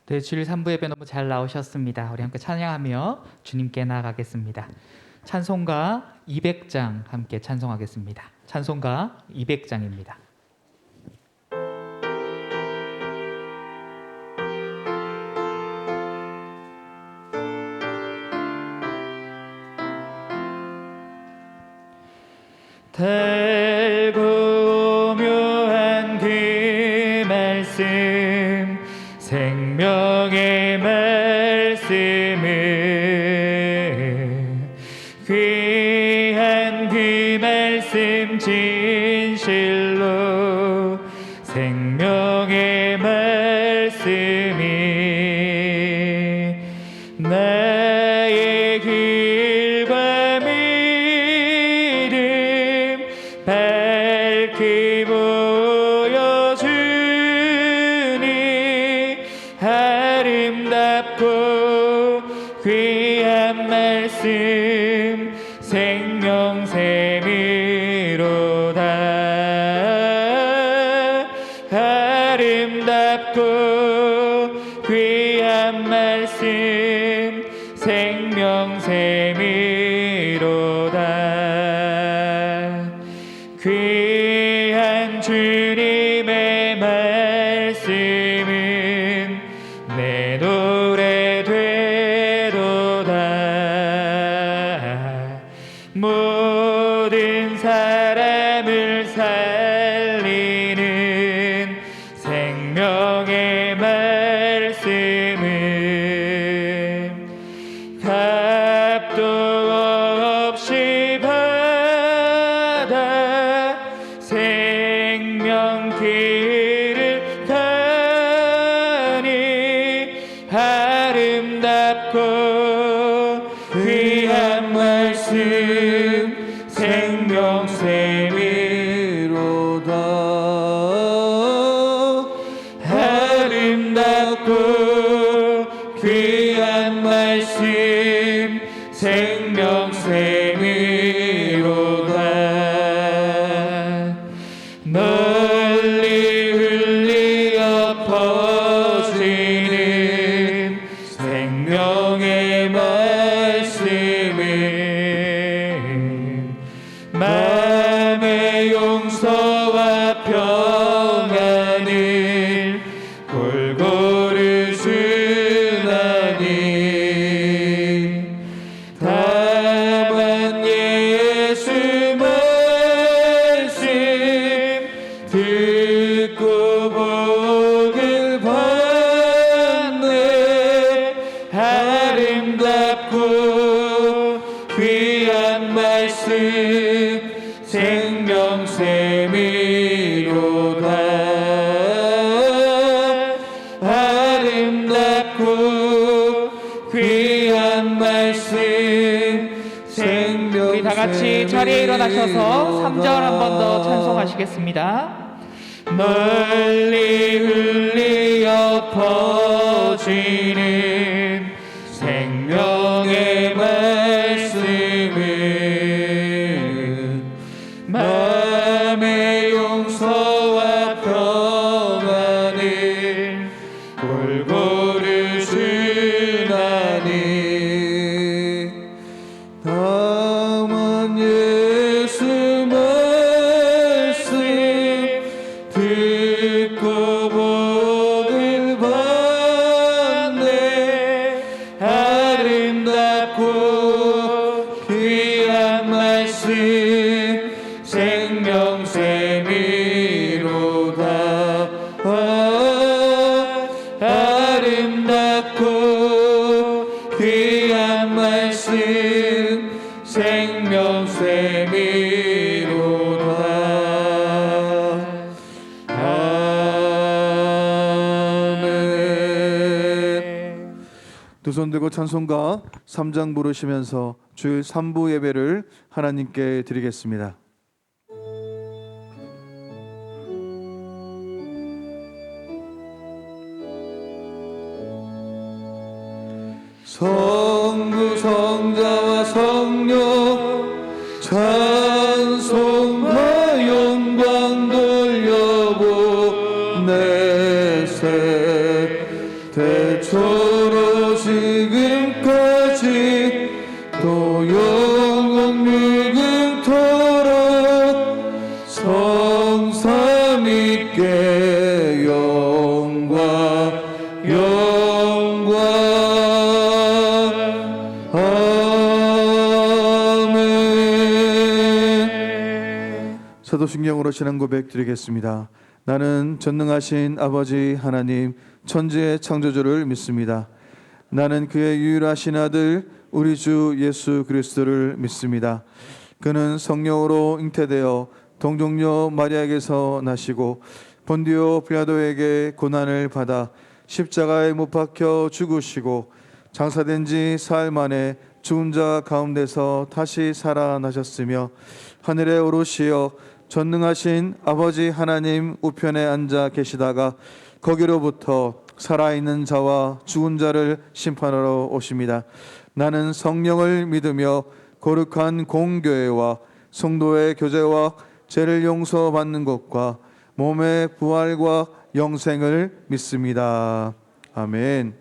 네, 주일 3부 예배 너무 잘 나오셨습니다. 우리 함께 찬양하며 주님께 나아가겠습니다. 찬송가 200장 함께 찬송하겠습니다. 찬송가 200장입니다. 달고 묘한 그 말씀 생명의 말씀을 귀한 그 말씀 진실로 생명의 말씀이 나의 길과 믿음 밝히 보여주니 아름답고 귀한 말씀 생명샘이로다. 아름답고 귀한 말씀 생명샘이로다. 귀한 주님의 말씀은 내 노래 되도다. 모든 사람을 살리는 생명의 말씀은 값도 없이 받아 생명 길을 가니 아름답고 귀한 말씀 생명샘이로다. 아름답고 귀한 말씀 생명샘이로다. 널리 흘리어 퍼지는 생명의 말씀은 마음의 용서와 평안을 골고루 주나니 다만 예수 말씀 듣고 복을 받네. 아름답고 귀한 말씀 생명샘이로다. 아름답고 귀한 말씀 생명샘이로다. 우리 다같이 자리에 일어나셔서 3절 한 번 더 찬송하시겠습니다. 널리 흘리어 퍼지는 생명의 말씀은 마음의 용서와 평안을 골고루 주나니 다만 예수 말씀 듣고 복을 받네. 아름답고 귀한 말씀 생명샘이로다. 아름답고 귀한 말씀 생명샘이로다. 아멘. 두 손 들고 찬송가 3장 부르시면서 주일 3부 예배를 하나님께 드리겠습니다. 성부 성자와 성령 찬송과 영광 돌려보내세. 태초로 지금까지 또 영원 무궁토록 성삼위께 영광 영광 아멘. 사도신경으로 신앙 고백 드리겠습니다. 나는 전능하신 아버지 하나님 천지의 창조주를 믿습니다. 나는 그의 유일하신 아들 우리 주 예수 그리스도를 믿습니다. 그는 성령으로 잉태되어 동정녀 마리아에게서 나시고 본디오 빌라도에게 고난을 받아 십자가에 못 박혀 죽으시고 장사된 지 사흘 만에 죽은 자 가운데서 다시 살아나셨으며 하늘에 오르시어 전능하신 아버지 하나님 우편에 앉아 계시다가 거기로부터 살아있는 자와 죽은 자를 심판하러 오십니다. 나는 성령을 믿으며 거룩한 공교회와 성도의 교제와 죄를 용서받는 것과 몸의 부활과 영생을 믿습니다. 아멘.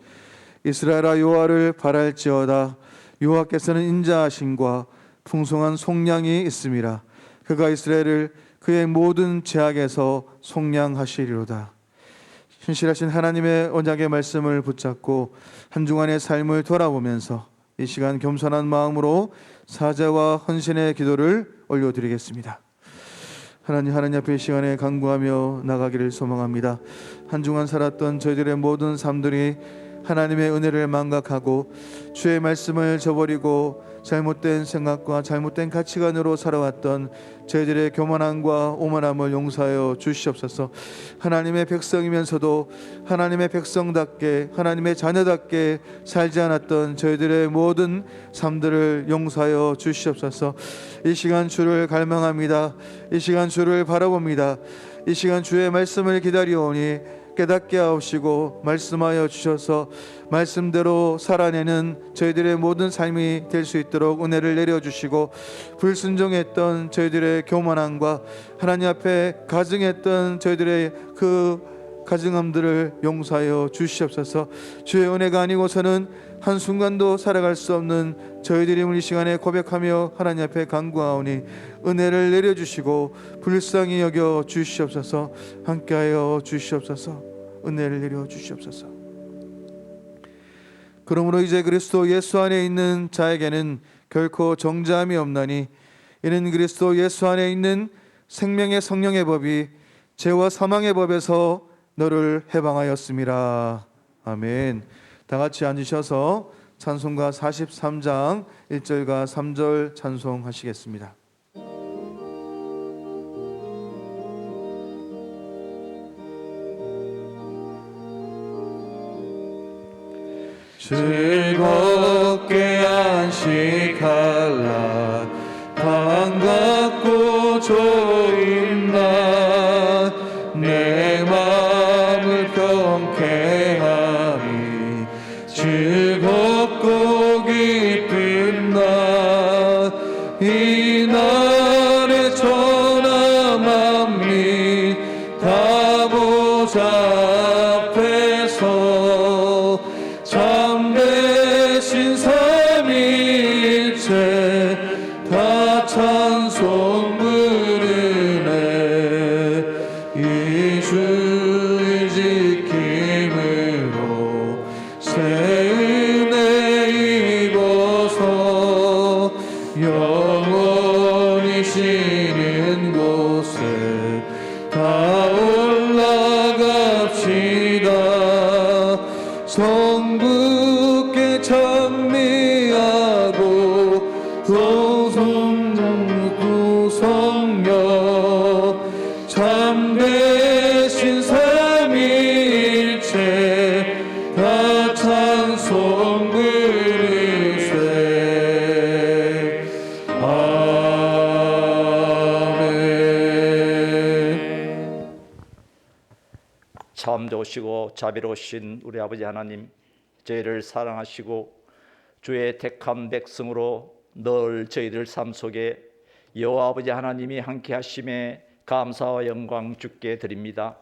이스라엘아 여호와를 바랄지어다. 여호와께서는 인자하심과 풍성한 속량이 있음이라. 그가 이스라엘을 그의 모든 죄악에서 속량하시리로다. 신실하신 하나님의 언약의 말씀을 붙잡고 한 주간의 삶을 돌아보면서 이 시간 겸손한 마음으로 사죄와 헌신의 기도를 올려드리겠습니다. 하나님 앞에 이 시간에 간구하며 나가기를 소망합니다. 한 주간 살았던 저희들의 모든 삶들이 하나님의 은혜를 망각하고 주의 말씀을 저버리고 잘못된 생각과 잘못된 가치관으로 살아왔던 저희들의 교만함과 오만함을 용서하여 주시옵소서. 하나님의 백성이면서도 하나님의 백성답게 하나님의 자녀답게 살지 않았던 저희들의 모든 삶들을 용서하여 주시옵소서. 이 시간 주를 갈망합니다. 이 시간 주를 바라봅니다. 이 시간 주의 말씀을 기다리오니 깨닫게 하옵시고 말씀하여 주셔서 말씀대로 살아내는 저희들의 모든 삶이 될 수 있도록 은혜를 내려주시고 불순종했던 저희들의 교만함과 하나님 앞에 가증했던 저희들의 그 가증함들을 용서하여 주시옵소서. 주의 은혜가 아니고서는 한순간도 살아갈 수 없는 저희들임을 이 시간에 고백하며 하나님 앞에 간구하오니 은혜를 내려주시고 불쌍히 여겨 주시옵소서. 함께하여 주시옵소서. 은혜를 내려 주시옵소서. 그러므로 이제 그리스도 예수 안에 있는 자에게는 결코 정죄함이 없나니 이는 그리스도 예수 안에 있는 생명의 성령의 법이 죄와 사망의 법에서 너를 해방하였음이라. 아멘. 다 같이 앉으셔서 찬송가 43장 1절과 3절 찬송하시겠습니다. 즐겁게 안식할라 반갑고 좋은 날 내 마음을 경쾌하리 즐겁고 기쁜 날 이 날에 천하 만민 다 보좌앞에서 참되신 삼위일체 다 찬송 부르네 이 주의 지킴으로 새 은혜 입어서 영원히 쉬는 곳에 다 올라갑시다. 성부께 찬미하고 성성부 성령 참되신 삼위일체 다 찬송 부르세. 아멘. 참 좋으시고 자비로우신 우리 아버지 하나님, 저희를 사랑하시고 주의 택한 백성으로 늘 저희들 삶 속에 여호와 아버지 하나님이 함께 하심에 감사와 영광 주께 드립니다.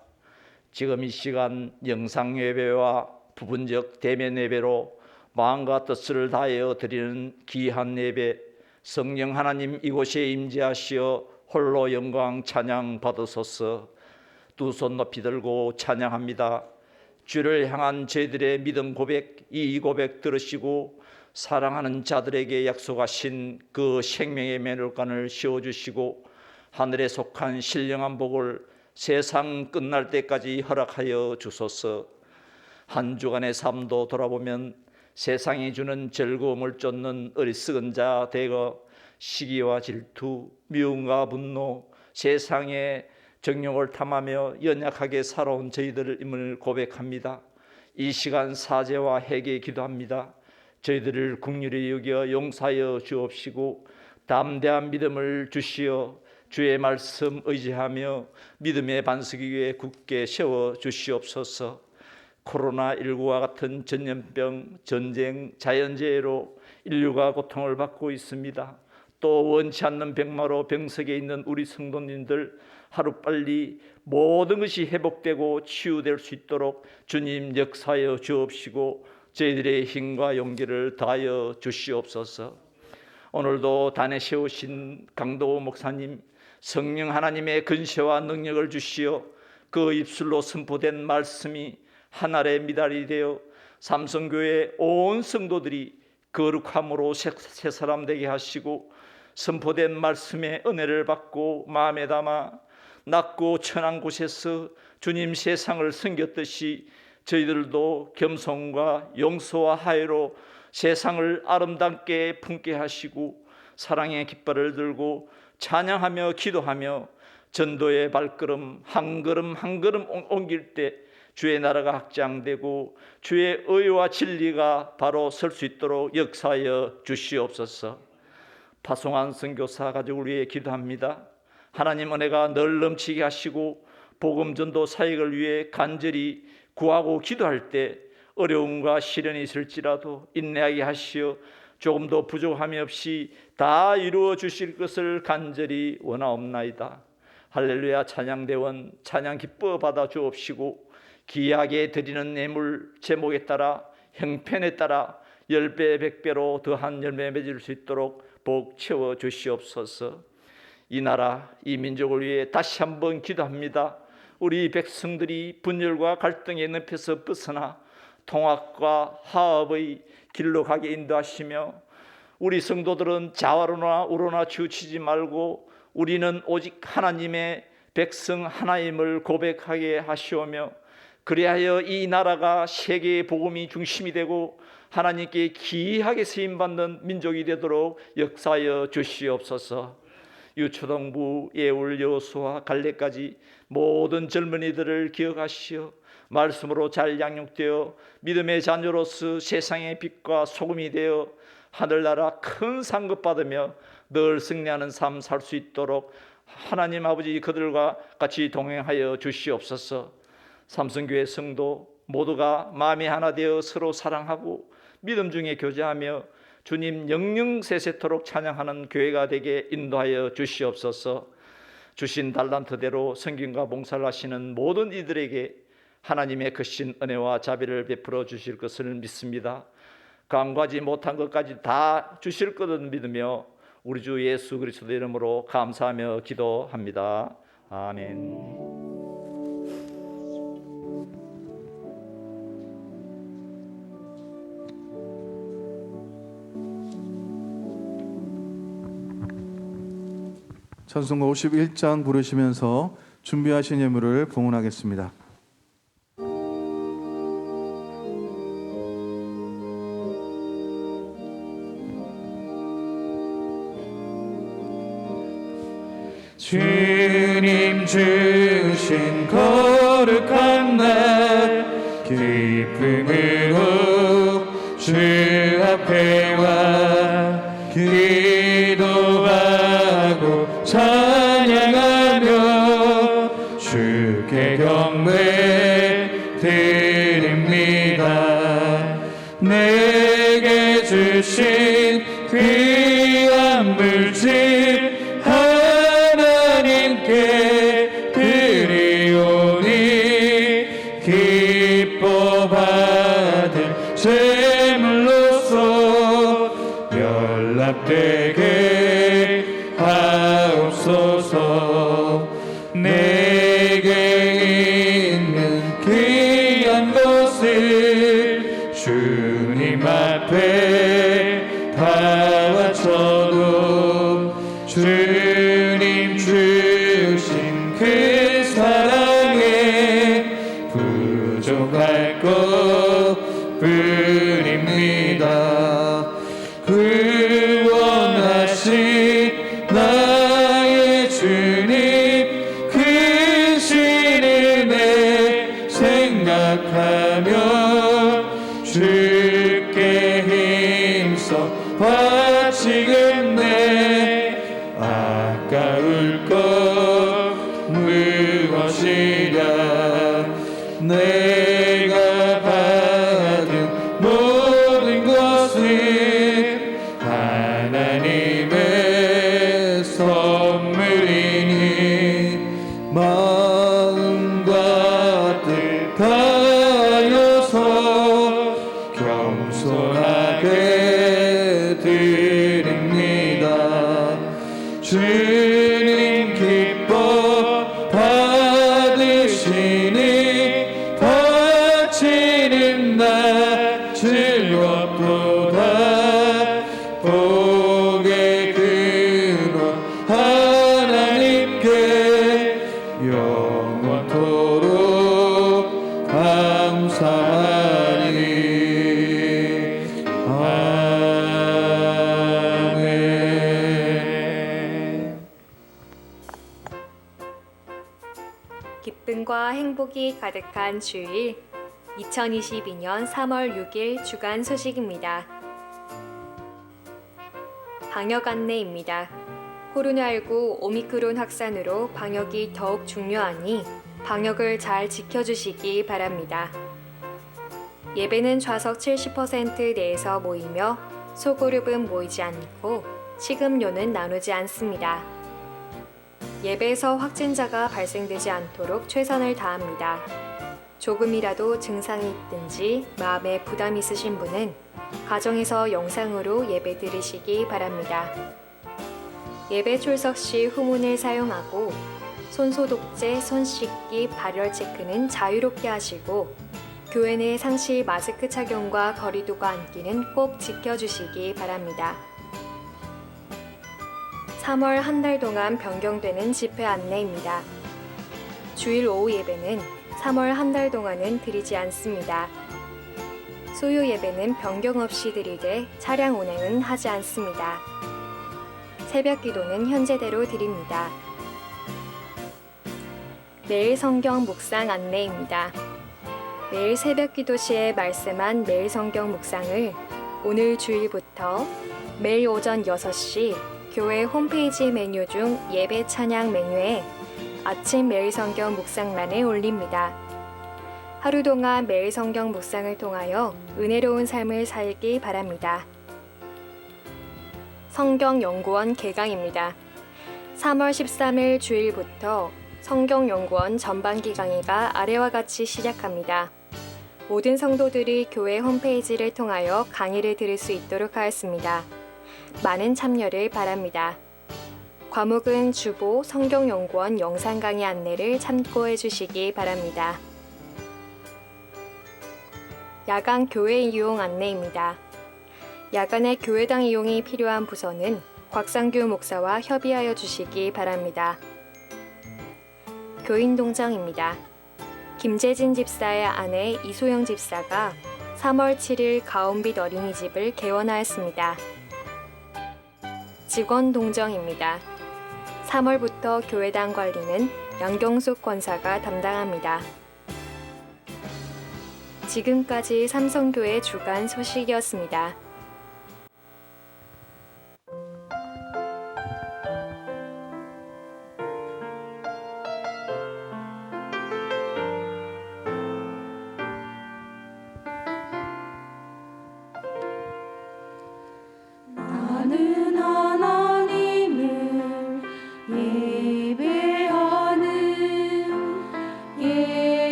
지금 이 시간 영상 예배와 부분적 대면 예배로 마음과 뜻을 다하여 드리는 귀한 예배, 성령 하나님 이곳에 임재하시어 홀로 영광 찬양 받으소서. 두 손 높이 들고 찬양합니다. 주를 향한 저희들의 믿음 고백, 이 고백 들으시고 사랑하는 자들에게 약속하신 그 생명의 면류관을 씌워주시고 하늘에 속한 신령한 복을 세상 끝날 때까지 허락하여 주소서. 한 주간의 삶도 돌아보면 세상이 주는 즐거움을 쫓는 어리석은 자 대거 시기와 질투, 미움과 분노, 세상의 정욕을 탐하며 연약하게 살아온 저희들임을 고백합니다. 이 시간 사죄와 회개 기도합니다. 저희들을 긍휼히 여겨 용서하여 주옵시고 담대한 믿음을 주시어 주의 말씀 의지하며 믿음의 반석 위에 굳게 세워 주시옵소서. 코로나19와 같은 전염병, 전쟁, 자연재해로 인류가 고통을 받고 있습니다. 또 원치 않는 병마로 병석에 있는 우리 성도님들 하루빨리 모든 것이 회복되고 치유될 수 있도록 주님 역사하여 주옵시고 저희들의 힘과 용기를 다하여 주시옵소서. 오늘도 단에 세우신 강도 목사님, 성령 하나님의 근세와 능력을 주시어 그 입술로 선포된 말씀이 하늘의 미달이 되어 삼성교회 온 성도들이 거룩함으로 새 사람 되게 하시고 선포된 말씀의 은혜를 받고 마음에 담아 낮고 천한 곳에서 주님 세상을 섬겼듯이 저희들도 겸손과 용서와 하혜로 세상을 아름답게 품게 하시고 사랑의 깃발을 들고 찬양하며 기도하며 전도의 발걸음 한 걸음 한 걸음 옮길 때 주의 나라가 확장되고 주의 의와 진리가 바로 설 수 있도록 역사하여 주시옵소서. 파송한 선교사 가족을 위해 기도합니다. 하나님 은혜가 늘 넘치게 하시고 복음 전도 사역을 위해 간절히 구하고 기도할 때 어려움과 시련이 있을지라도 인내하게 하시어 조금도 부족함이 없이 다 이루어 주실 것을 간절히 원하옵나이다. 할렐루야. 찬양대원 찬양 기뻐 받아 주옵시고 귀하게 드리는 예물 제목에 따라 형편에 따라 10배 100배로 더한 열매 맺을 수 있도록 복 채워 주시옵소서. 이 나라 이 민족을 위해 다시 한번 기도합니다. 우리 백성들이 분열과 갈등의 늪에서 벗어나 통합과 화합의 길로 가게 인도하시며 우리 성도들은 자화로나 우로나 치우치지 말고 우리는 오직 하나님의 백성 하나임을 고백하게 하시오며 그리하여 이 나라가 세계의 복음이 중심이 되고 하나님께 귀하게 쓰임받는 민족이 되도록 역사하여 주시옵소서. 유초동부 예울 여호수아 갈렙까지 모든 젊은이들을 기억하시어 말씀으로 잘 양육되어 믿음의 자녀로서 세상의 빛과 소금이 되어 하늘나라 큰 상급 받으며 늘 승리하는 삶 살 수 있도록 하나님 아버지 그들과 같이 동행하여 주시옵소서. 삼성교회 성도 모두가 마음이 하나 되어 서로 사랑하고 믿음 중에 교제하며 주님 영영세세토록 찬양하는 교회가 되게 인도하여 주시옵소서. 주신 달란트대로 성김과 봉사를 하시는 모든 이들에게 하나님의 크신 은혜와 자비를 베풀어 주실 것을 믿습니다. 간과하지 못한 것까지 다 주실 것을 믿으며 우리 주 예수 그리스도의 이름으로 감사하며 기도합니다. 아멘. 찬송가 51장 부르시면서 준비하신 예물을 봉헌하겠습니다. 주님 주신 거룩한 날 기쁨으로 주 앞에 와 기도하고 찬양하며 주께 경배 드립니다. 내게 주신 귀한 물질 하나님께 드리오니 기뻐 받으시옵소서. 제물로서 연락되게 하옵소서. 내게 있는 귀한 것을 주님 앞에 다 바쳐도 주님 주신 그 사랑에 부족할 것뿐입니다. 구원하신 나의 주님 크신 은혜 생각하며 주께 힘써 바치겠네. 아까울 것 무엇이랴. 내가 받은 모든 것은 하나님의 선물이니 마음과 뜻 다하여서 겸손하게 드립니다. 주님 기뻐 받으시니 바치는 나 즐겁도다. 복의 근원 하나님께 영원토록 감사하니. 아멘. 기쁨과 행복이 가득한 주일 2022년 3월 6일 주간 소식입니다. 방역 안내입니다. 코로나19 오미크론 확산으로 방역이 더욱 중요하니 방역을 잘 지켜주시기 바랍니다. 예배는 좌석 70% 내에서 모이며 소그룹은 모이지 않고 식음료는 나누지 않습니다. 예배에서 확진자가 발생되지 않도록 최선을 다합니다. 조금이라도 증상이 있든지 마음에 부담 있으신 분은 가정에서 영상으로 예배 드리시기 바랍니다. 예배 출석 시 후문을 사용하고 손소독제, 손 씻기, 발열 체크는 자유롭게 하시고 교회 내 상시 마스크 착용과 거리두기 안기는 꼭 지켜주시기 바랍니다. 3월 한 달 동안 변경되는 집회 안내입니다. 주일 오후 예배는 3월 한 달 동안은 드리지 않습니다. 수요 예배는 변경 없이 드리되 차량 운행은 하지 않습니다. 새벽 기도는 현재대로 드립니다. 매일 성경 묵상 안내입니다. 매일 새벽 기도 시에 말씀한 매일 성경 묵상을 오늘 주일부터 매일 오전 6시 교회 홈페이지 메뉴 중 예배 찬양 메뉴에 아침 매일 성경 묵상란에 올립니다. 하루 동안 매일 성경 묵상을 통하여 은혜로운 삶을 살기 바랍니다. 성경연구원 개강입니다. 3월 13일 주일부터 성경연구원 전반기 강의가 아래와 같이 시작합니다. 모든 성도들이 교회 홈페이지를 통하여 강의를 들을 수 있도록 하였습니다. 많은 참여를 바랍니다. 과목은 주보 성경연구원 영상 강의 안내를 참고해 주시기 바랍니다. 야간 교회 이용 안내입니다. 야간에 교회당 이용이 필요한 부서는 곽상규 목사와 협의하여 주시기 바랍니다. 교인 동정입니다. 김재진 집사의 아내 이소영 집사가 3월 7일 가온빛 어린이집을 개원하였습니다. 직원 동정입니다. 3월부터 교회당 관리는 양경숙 권사가 담당합니다. 지금까지 삼성교회 주간 소식이었습니다. 나는 하나님을 예배하는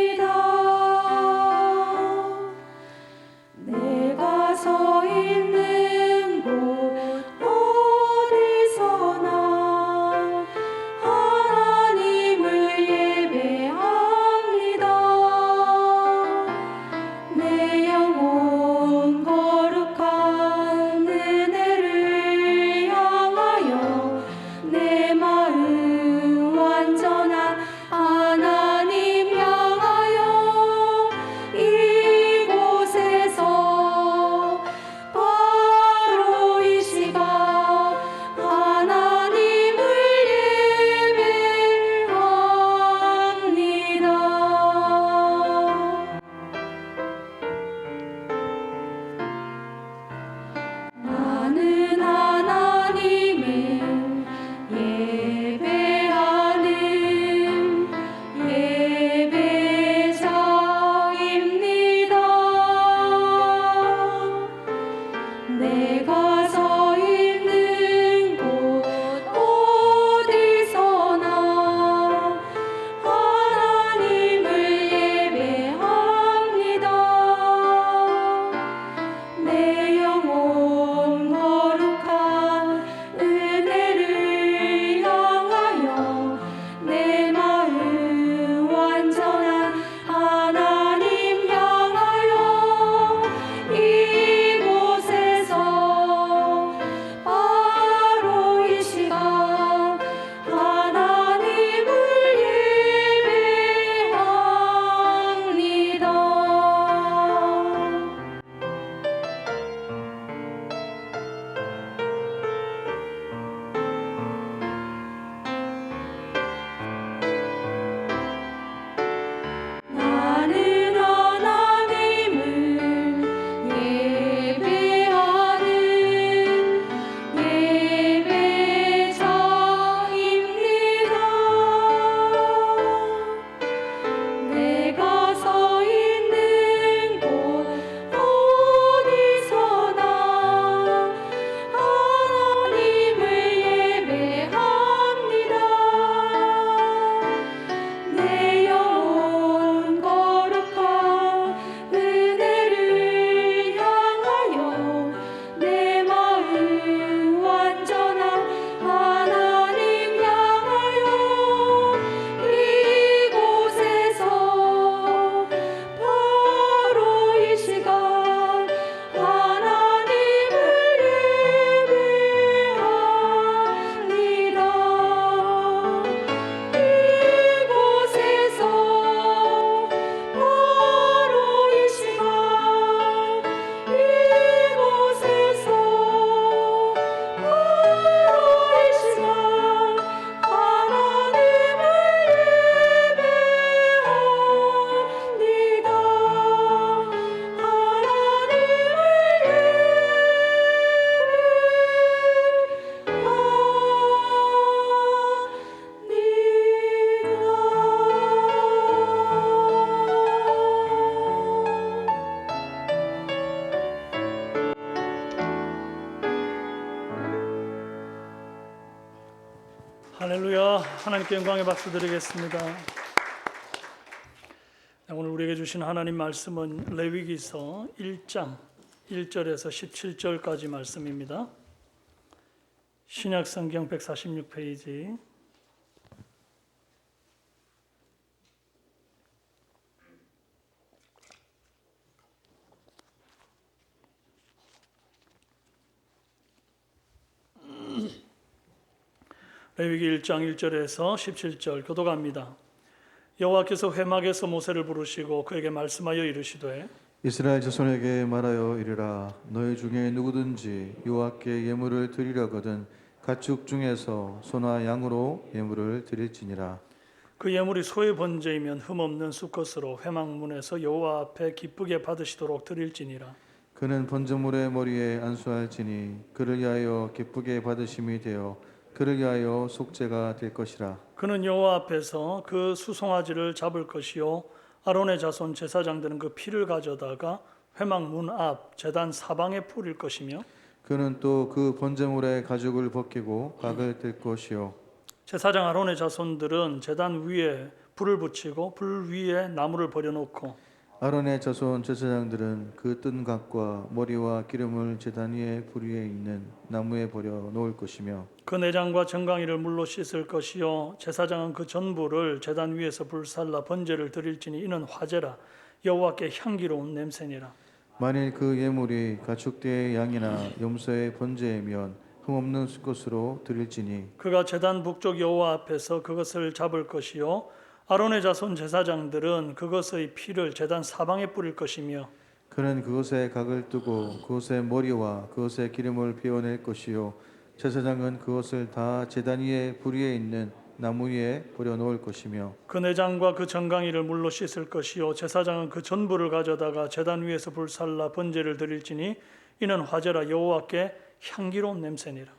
예배자입니다. 하나님께 영광의 박수 드리겠습니다. 오늘 우리에게 주신 하나님 말씀은 레위기서 1장 1절에서 17절까지 말씀입니다. 신약성경 146페이지. 레위기 1장 1절에서 17절 교독합니다. 여호와께서 회막에서 모세를 부르시고 그에게 말씀하여 이르시되 이스라엘 자손에게 말하여 이르라 너희 중에 누구든지 여호와께 예물을 드리려거든 가축 중에서 소나 양으로 예물을 드릴지니라. 그 예물이 소의 번제이면 흠없는 수컷으로 회막문에서 여호와 앞에 기쁘게 받으시도록 드릴지니라. 그는 번제물의 머리에 안수할지니 그를 위하여 기쁘게 받으심이 되어 그를 위하여 속죄가 될 것이라. 그는 여호와 앞에서 그 수송아지를 잡을 것이요 아론의 자손 제사장들은 그 피를 가져다가 회막문 앞 제단 사방에 뿌릴 것이며 그는 또 그 번제물의 가죽을 벗기고 각을 뗄 것이요 제사장 아론의 자손들은 제단 위에 불을 붙이고 불 위에 나무를 버려놓고 아론의 자손 제사장들은 그 뜬 각과 머리와 기름을 제단 위에 불 위에 있는 나무에 버려 놓을 것이며 그 내장과 정강이를 물로 씻을 것이요 제사장은 그 전부를 제단 위에서 불살라 번제를 드릴지니 이는 화제라 여호와께 향기로운 냄새니라. 만일 그 예물이 가축대의 양이나 염소의 번제이면 흠없는 수컷으로 드릴지니 그가 제단 북쪽 여호와 앞에서 그것을 잡을 것이요 아론의 자손 제사장들은 그것의 피를 제단 사방에 뿌릴 것이며 그는 그것에 각을 뜨고 그것의 머리와 그것의 기름을 베어낼 것이요 제사장은 그것을 다 제단 위에 불 위에 있는 나무 위에 버려 놓을 것이며 그 내장과 그 정강이를 물로 씻을 것이요 제사장은 그 전부를 가져다가 제단 위에서 불살라 번제를 드릴지니 이는 화제라 여호와께 향기로운 냄새니라.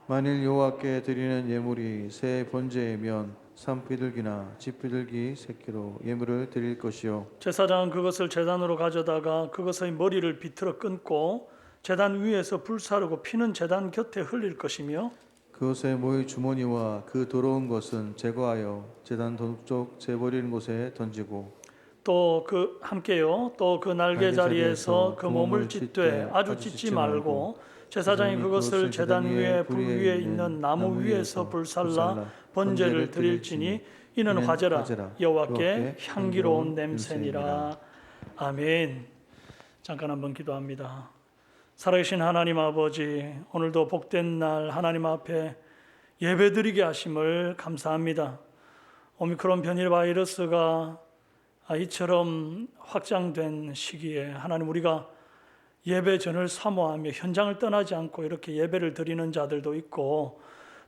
만일 여호와께 드리는 예물이 새 번제이면 산비둘기나 집비둘기 새끼로 예물을 드릴 것이요 제사장은 그것을 제단으로 가져다가 그것의 머리를 비틀어 끊고 제단 위에서 불사르고 피는 제단 곁에 흘릴 것이며 그것의 모의 주머니와 그 더러운 것은 제거하여 제단 동쪽 재버리는 곳에 던지고 또 그 함께요 또 그 날개 자리에서 그 몸을 찢되 아주 찢지 말고 제사장이 그것을 제단 위에 불 위에 있는 나무 위에서 불살라 번제를 드릴지니 이는 화제라 여호와께 향기로운 냄새니라. 아멘. 잠깐 한번 기도합니다. 살아계신 하나님 아버지, 오늘도 복된 날 하나님 앞에 예배드리게 하심을 감사합니다. 오미크론 변이 바이러스가 이처럼 확장된 시기에 하나님 우리가 예배 전을 사모하며 현장을 떠나지 않고 이렇게 예배를 드리는 자들도 있고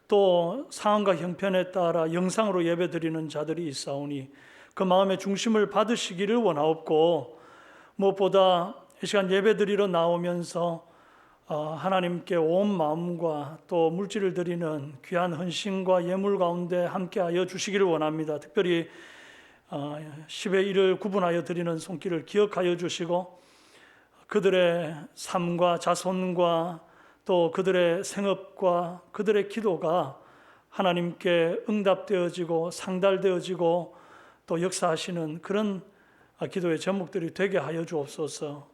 또 상황과 형편에 따라 영상으로 예배 드리는 자들이 있사오니 그 마음의 중심을 받으시기를 원하옵고 무엇보다 이 시간 예배 드리러 나오면서 하나님께 온 마음과 또 물질을 드리는 귀한 헌신과 예물 가운데 함께하여 주시기를 원합니다. 특별히 10의 1을 구분하여 드리는 손길을 기억하여 주시고 그들의 삶과 자손과 또 그들의 생업과 그들의 기도가 하나님께 응답되어지고 상달되어지고 또 역사하시는 그런 기도의 제목들이 되게 하여 주옵소서.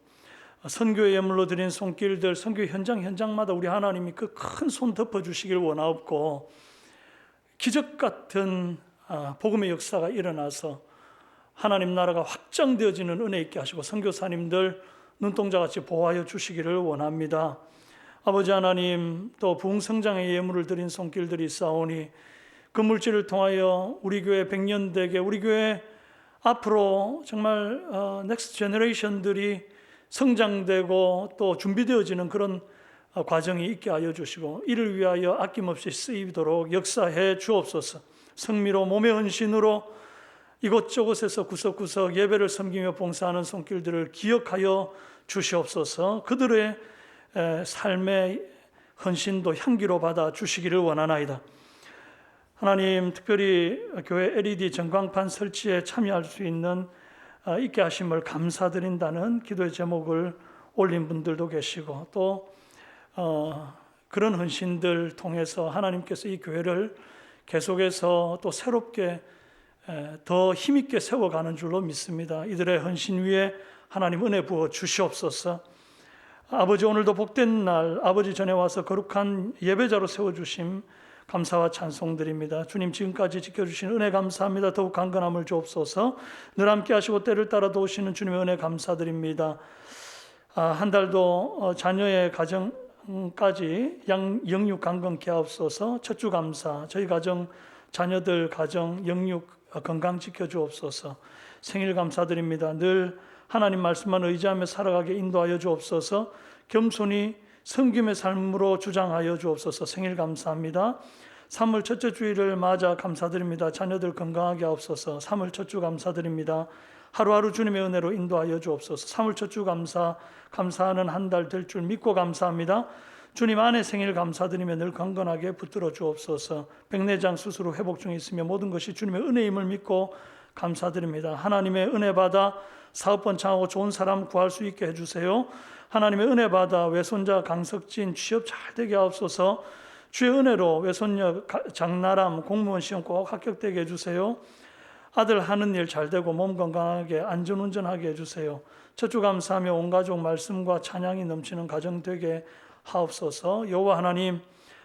선교의 예물로 드린 손길들 선교 현장마다 우리 하나님이 그 큰 손 덮어주시길 원하옵고 기적 같은 복음의 역사가 일어나서 하나님 나라가 확장되어지는 은혜 있게 하시고 선교사님들 눈동자같이 보호하여 주시기를 원합니다. 아버지 하나님 또 부흥성장의 예물을 드린 손길들이 있사오니 그 물질을 통하여 우리 교회 100년 되게 우리 교회 앞으로 정말 넥스트 제너레이션들이 성장되고 또 준비되어지는 그런 과정이 있게 하여 주시고 이를 위하여 아낌없이 쓰이도록 역사해 주옵소서. 성미로 몸의 헌신으로 이곳저곳에서 구석구석 예배를 섬기며 봉사하는 손길들을 기억하여 주시옵소서. 그들의 삶의 헌신도 향기로 받아 주시기를 원하나이다. 하나님 특별히 교회 LED 전광판 설치에 참여할 수 있게 하심을 감사드린다는 기도의 제목을 올린 분들도 계시고 또 그런 헌신들 통해서 하나님께서 이 교회를 계속해서 또 새롭게 더 힘있게 세워가는 줄로 믿습니다. 이들의 헌신 위에 하나님 은혜 부어 주시옵소서. 아버지, 오늘도 복된 날 아버지 전에 와서 거룩한 예배자로 세워주심 감사와 찬송드립니다. 주님, 지금까지 지켜주신 은혜 감사합니다. 더욱 강건함을 주옵소서. 늘 함께 하시고 때를 따라 도우시는 주님의 은혜 감사드립니다. 한 달도 자녀의 가정까지 영육 강건케 하옵소서. 첫 주 감사, 저희 가정, 자녀들 가정 영육 건강 지켜주옵소서. 생일 감사드립니다. 늘 하나님 말씀만 의지하며 살아가게 인도하여 주옵소서. 겸손히 섬김의 삶으로 주장하여 주옵소서. 생일 감사합니다. 3월 첫째 주일을 맞아 감사드립니다. 자녀들 건강하게 하옵소서. 3월 첫 주 감사드립니다. 하루하루 주님의 은혜로 인도하여 주옵소서. 3월 첫 주 감사하는 한 달 될 줄 믿고 감사합니다. 주님 안에 생일 감사드리며 늘 강건하게 붙들어 주옵소서. 백내장 수술 후 회복 중에 있으며 모든 것이 주님의 은혜임을 믿고 감사드립니다. 하나님의 은혜 받아 사업 번창하고 좋은 사람 구할 수 있게 해주세요. 하나님의 은혜 받아 외손자 강석진 취업 잘 되게 하옵소서. 주의 은혜로 외손녀 장나람 공무원 시험 꼭 합격되게 해주세요. 아들 하는 일 잘 되고 몸 건강하게 안전운전하게 해주세요. 첫 주 감사하며 온 가족 말씀과 찬양이 넘치는 가정 되게 하옵소서. 여호와 하나님,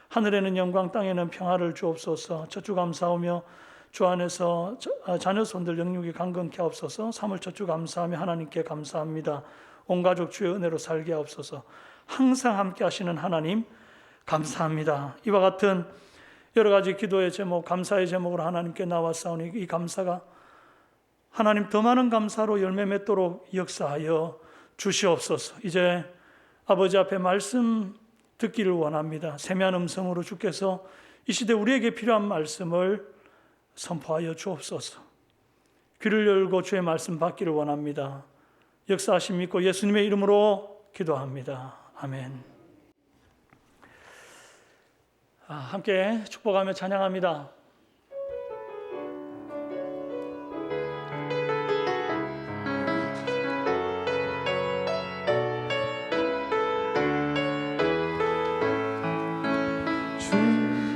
하늘에는 영광 땅에는 평화를 주옵소서. 첫 주 감사하며 주 안에서 자녀 손들 영육이 강건케 하옵소서. 3월 첫 주 감사하며 하나님께 감사합니다. 온 가족 주의 은혜로 살게 하옵소서. 항상 함께 하시는 하나님 감사합니다. 이와 같은 여러 가지 기도의 제목, 감사의 제목으로 하나님께 나왔사오니 이 감사가 하나님 더 많은 감사로 열매 맺도록 역사하여 주시옵소서. 이제 아버지 앞에 말씀 듣기를 원합니다. 세미한 음성으로 주께서 이 시대 우리에게 필요한 말씀을 선포하여 주옵소서. 귀를 열고 주의 말씀 받기를 원합니다. 역사하심 믿고 예수님의 이름으로 기도합니다. 아멘. 함께 축복하며 찬양합니다.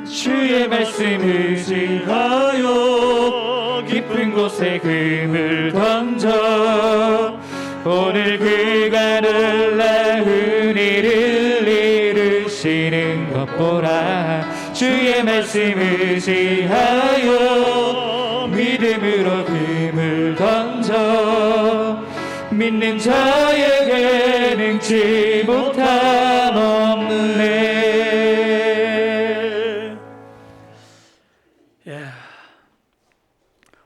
주의 말씀 의지하여 깊은 곳에 금을 던져 오늘 그가 놀라운 일을 이루시는 것 보라. 주의 말씀 의지하여 믿음으로 금을 던져 믿는 자에게 능치 못함 없네.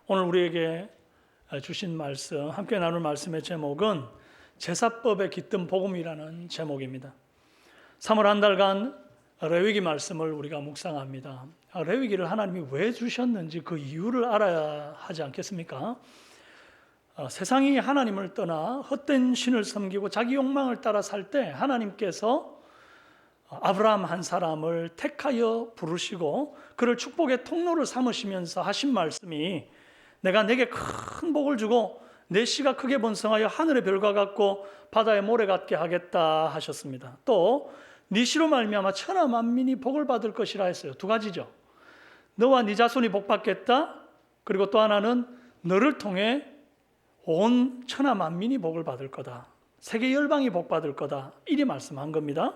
오늘 우리에게 주신 말씀, 함께 나눌 말씀의 제목은 제사법에 깃든 복음이라는 제목입니다. 3월 한 달간 레위기 말씀을 우리가 묵상합니다. 레위기를 하나님이 왜 주셨는지 그 이유를 알아야 하지 않겠습니까? 세상이 하나님을 떠나 헛된 신을 섬기고 자기 욕망을 따라 살 때 하나님께서 아브라함 한 사람을 택하여 부르시고 그를 축복의 통로를 삼으시면서 하신 말씀이 내가 내게 큰 복을 주고 내 씨가 크게 번성하여 하늘의 별과 같고 바다의 모래 같게 하겠다 하셨습니다. 또 네 씨로 말미암아 천하 만민이 복을 받을 것이라 했어요. 두 가지죠. 너와 네 자손이 복 받겠다. 그리고 또 하나는 너를 통해 온 천하 만민이 복을 받을 거다. 세계 열방이 복 받을 거다. 이리 말씀한 겁니다.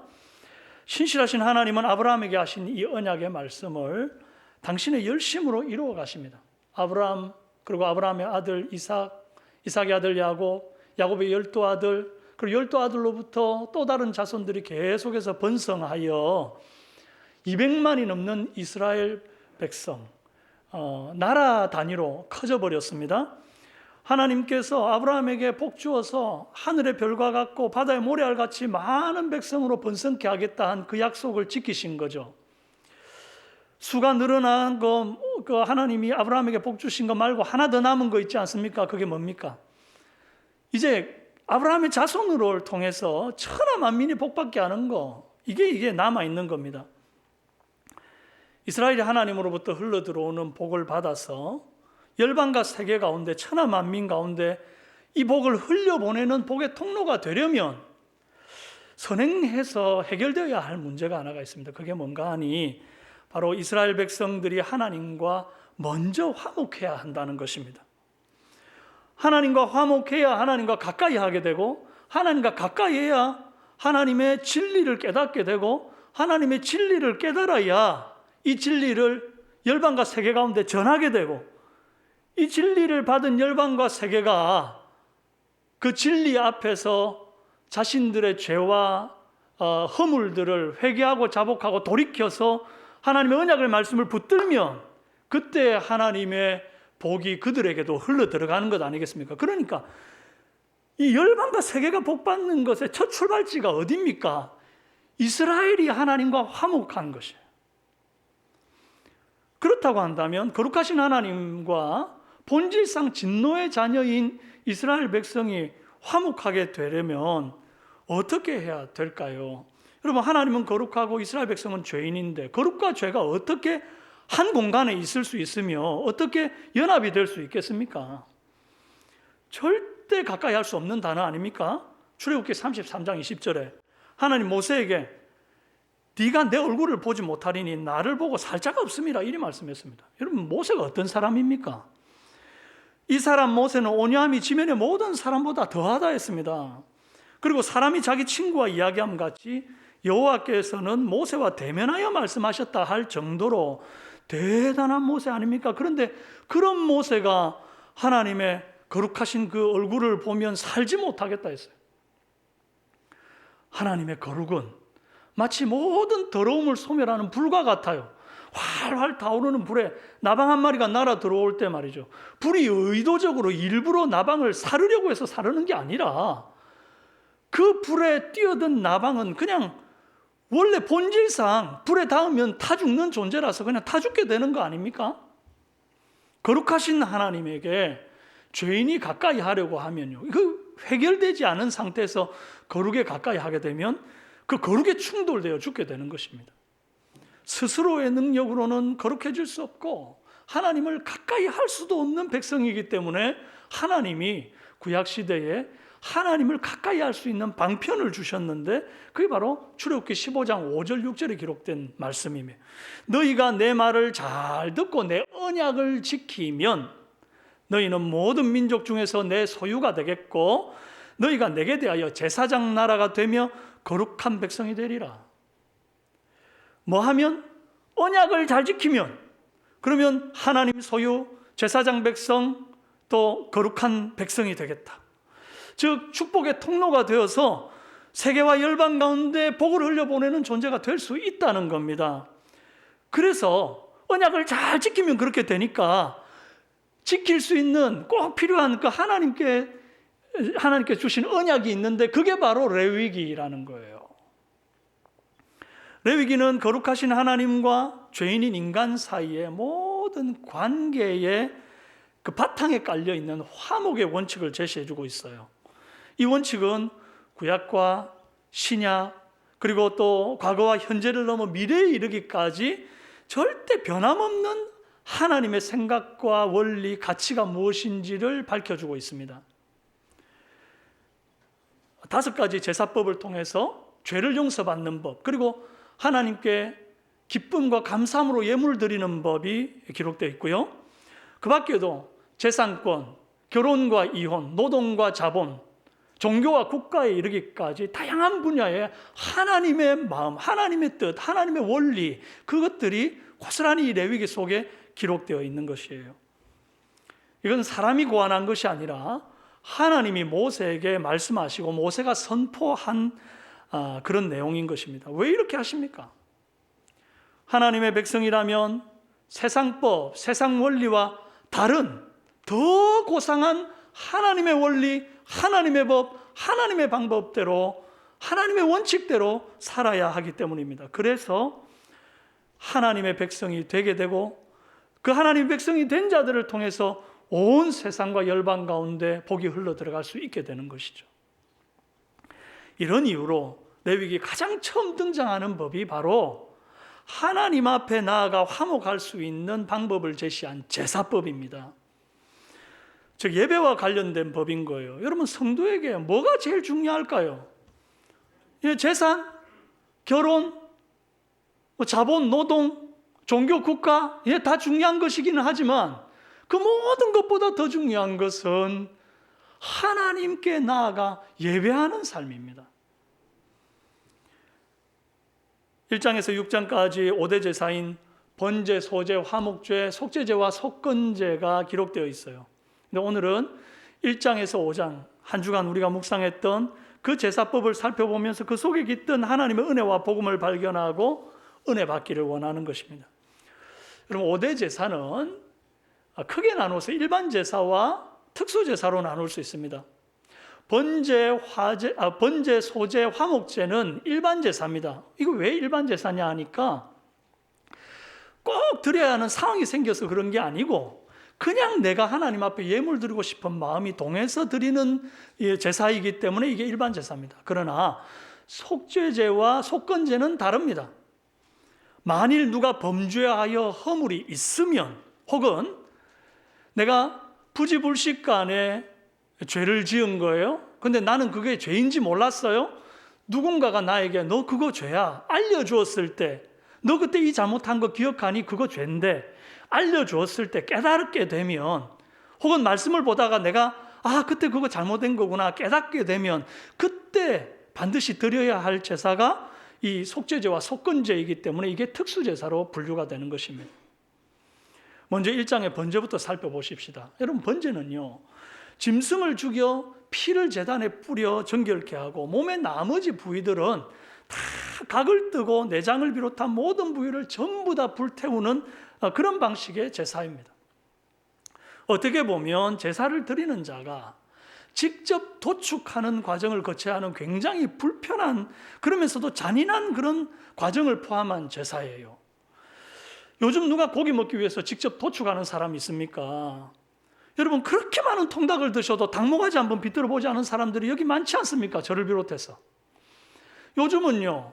신실하신 하나님은 아브라함에게 하신 이 언약의 말씀을 당신의 열심으로 이루어 가십니다. 아브라함, 그리고 아브라함의 아들 이삭의 아들 야곱, 야곱의 12아들, 그리고 12아들로부터 또 다른 자손들이 계속해서 번성하여 200만이 넘는 이스라엘 백성, 나라 단위로 커져버렸습니다. 하나님께서 아브라함에게 복 주어서 하늘의 별과 같고 바다의 모래알같이 많은 백성으로 번성케 하겠다 한 그 약속을 지키신 거죠. 수가 늘어난 거, 그 하나님이 아브라함에게 복 주신 거 말고 하나 더 남은 거 있지 않습니까? 그게 뭡니까? 이제 아브라함의 자손을 통해서 천하 만민이 복받게 하는 거, 이게 남아있는 겁니다. 이스라엘이 하나님으로부터 흘러들어오는 복을 받아서 열방과 세계 가운데 천하 만민 가운데 이 복을 흘려보내는 복의 통로가 되려면 선행해서 해결되어야 할 문제가 하나가 있습니다. 그게 뭔가 하니 바로 이스라엘 백성들이 하나님과 먼저 화목해야 한다는 것입니다. 하나님과 화목해야 하나님과 가까이 하게 되고, 하나님과 가까이 해야 하나님의 진리를 깨닫게 되고, 하나님의 진리를 깨달아야 이 진리를 열방과 세계 가운데 전하게 되고, 이 진리를 받은 열방과 세계가 그 진리 앞에서 자신들의 죄와 허물들을 회개하고 자복하고 돌이켜서 하나님의 언약의 말씀을 붙들면 그때 하나님의 복이 그들에게도 흘러 들어가는 것 아니겠습니까? 그러니까 이 열방과 세계가 복받는 것의 첫 출발지가 어디입니까? 이스라엘이 하나님과 화목한 것이에요. 그렇다고 한다면 거룩하신 하나님과 본질상 진노의 자녀인 이스라엘 백성이 화목하게 되려면 어떻게 해야 될까요? 여러분, 하나님은 거룩하고 이스라엘 백성은 죄인인데 거룩과 죄가 어떻게 한 공간에 있을 수 있으며 어떻게 연합이 될 수 있겠습니까? 절대 가까이 할 수 없는 단어 아닙니까? 출애굽기 33장 20절에 하나님 모세에게 네가 내 얼굴을 보지 못하리니 나를 보고 살 자가 없음이라 이리 말씀했습니다. 여러분, 모세가 어떤 사람입니까? 이 사람 모세는 온유함이 지면의 모든 사람보다 더하다 했습니다. 그리고 사람이 자기 친구와 이야기함 같이 여호와께서는 모세와 대면하여 말씀하셨다 할 정도로 대단한 모세 아닙니까? 그런데 그런 모세가 하나님의 거룩하신 그 얼굴을 보면 살지 못하겠다 했어요. 하나님의 거룩은 마치 모든 더러움을 소멸하는 불과 같아요. 활활 타오르는 불에 나방 한 마리가 날아 들어올 때 말이죠, 불이 의도적으로 일부러 나방을 사르려고 해서 사르는 게 아니라 그 불에 뛰어든 나방은 그냥 원래 본질상 불에 닿으면 타 죽는 존재라서 그냥 타 죽게 되는 거 아닙니까? 거룩하신 하나님에게 죄인이 가까이 하려고 하면요, 그 해결되지 않은 상태에서 거룩에 가까이 하게 되면 그 거룩에 충돌되어 죽게 되는 것입니다. 스스로의 능력으로는 거룩해질 수 없고 하나님을 가까이 할 수도 없는 백성이기 때문에 하나님이 구약시대에 하나님을 가까이 할 수 있는 방편을 주셨는데 그게 바로 출애굽기 15장 5절 6절에 기록된 말씀이며, 너희가 내 말을 잘 듣고 내 언약을 지키면 너희는 모든 민족 중에서 내 소유가 되겠고 너희가 내게 대하여 제사장 나라가 되며 거룩한 백성이 되리라. 뭐 하면? 언약을 잘 지키면, 그러면 하나님 소유, 제사장 백성, 또 거룩한 백성이 되겠다. 즉 축복의 통로가 되어서 세계와 열방 가운데 복을 흘려보내는 존재가 될 수 있다는 겁니다. 그래서 언약을 잘 지키면 그렇게 되니까 지킬 수 있는 꼭 필요한 그 하나님께 주신 언약이 있는데 그게 바로 레위기라는 거예요. 레위기는 거룩하신 하나님과 죄인인 인간 사이의 모든 관계의 그 바탕에 깔려 있는 화목의 원칙을 제시해 주고 있어요. 이 원칙은 구약과 신약, 그리고 또 과거와 현재를 넘어 미래에 이르기까지 절대 변함없는 하나님의 생각과 원리, 가치가 무엇인지를 밝혀주고 있습니다. 5가지 제사법을 통해서 죄를 용서받는 법, 그리고 하나님께 기쁨과 감사함으로 예물을 드리는 법이 기록되어 있고요. 그 밖에도 재산권, 결혼과 이혼, 노동과 자본, 종교와 국가에 이르기까지 다양한 분야에 하나님의 마음, 하나님의 뜻, 하나님의 원리, 그것들이 고스란히 레위기 속에 기록되어 있는 것이에요. 이건 사람이 고안한 것이 아니라 하나님이 모세에게 말씀하시고 모세가 선포한 그런 내용인 것입니다. 왜 이렇게 하십니까? 하나님의 백성이라면 세상법, 세상 원리와 다른 더 고상한 하나님의 원리, 하나님의 법, 하나님의 방법대로, 하나님의 원칙대로 살아야 하기 때문입니다. 그래서 하나님의 백성이 되게 되고 그 하나님의 백성이 된 자들을 통해서 온 세상과 열방 가운데 복이 흘러 들어갈 수 있게 되는 것이죠. 이런 이유로 레위기 가장 처음 등장하는 법이 바로 하나님 앞에 나아가 화목할 수 있는 방법을 제시한 제사법입니다. 즉 예배와 관련된 법인 거예요. 여러분, 성도에게 뭐가 제일 중요할까요? 재산, 결혼, 자본, 노동, 종교, 국가, 다 중요한 것이기는 하지만 그 모든 것보다 더 중요한 것은 하나님께 나아가 예배하는 삶입니다. 1장에서 6장까지 5대 제사인 번제, 소제, 화목제, 속죄제와 속건제가 기록되어 있어요. 근데 오늘은 1장에서 5장 한 주간 우리가 묵상했던 그 제사법을 살펴보면서 그 속에 깃든 하나님의 은혜와 복음을 발견하고 은혜 받기를 원하는 것입니다. 여러분, 5대 제사는 크게 나눠서 일반 제사와 특수 제사로 나눌 수 있습니다. 번제, 소제, 화목제는 일반 제사입니다. 이거 왜 일반 제사냐 하니까 꼭 드려야 하는 상황이 생겨서 그런 게 아니고 그냥 내가 하나님 앞에 예물 드리고 싶은 마음이 동해서 드리는 제사이기 때문에 이게 일반 제사입니다. 그러나 속죄제와 속건제는 다릅니다. 만일 누가 범죄하여 허물이 있으면 혹은 내가 부지불식간에 죄를 지은 거예요. 근데 나는 그게 죄인지 몰랐어요. 누군가가 나에게 너 그거 죄야 알려주었을 때, 너 그때 이 잘못한 거 기억하니 그거 죄인데 알려주었을 때 깨닫게 되면, 혹은 말씀을 보다가 내가 그때 그거 잘못된 거구나 깨닫게 되면 그때 반드시 드려야 할 제사가 이 속죄제와 속건제이기 때문에 이게 특수제사로 분류가 되는 것입니다. 먼저 1장의 번제부터 살펴보십시다. 여러분, 번제는요, 짐승을 죽여 피를 제단에 뿌려 정결케 하고 몸의 나머지 부위들은 다 각을 뜨고 내장을 비롯한 모든 부위를 전부 다 불태우는 그런 방식의 제사입니다. 어떻게 보면 제사를 드리는 자가 직접 도축하는 과정을 거쳐야 하는 굉장히 불편한, 그러면서도 잔인한 그런 과정을 포함한 제사예요. 요즘 누가 고기 먹기 위해서 직접 도축하는 사람이 있습니까? 여러분, 그렇게 많은 통닭을 드셔도 닭모가지 한번 비틀어 보지 않은 사람들이 여기 많지 않습니까? 저를 비롯해서. 요즘은요,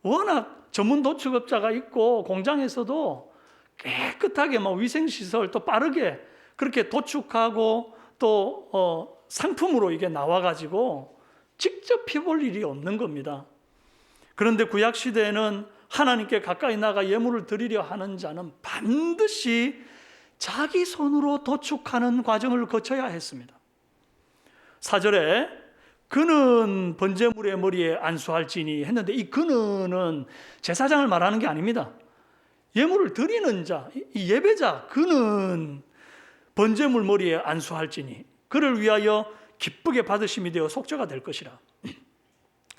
워낙 전문 도축업자가 있고 공장에서도 깨끗하게 위생시설 또 빠르게 그렇게 도축하고 또 상품으로 이게 나와가지고 직접 피볼 일이 없는 겁니다. 그런데 구약시대에는 하나님께 가까이 나가 예물을 드리려 하는 자는 반드시 자기 손으로 도축하는 과정을 거쳐야 했습니다. 4절에 그는 번제물의 머리에 안수할지니 했는데, 이 그는은 제사장을 말하는 게 아닙니다. 예물을 드리는 자, 이 예배자, 그는 번제물 머리에 안수할지니 그를 위하여 기쁘게 받으심이 되어 속죄가 될 것이라.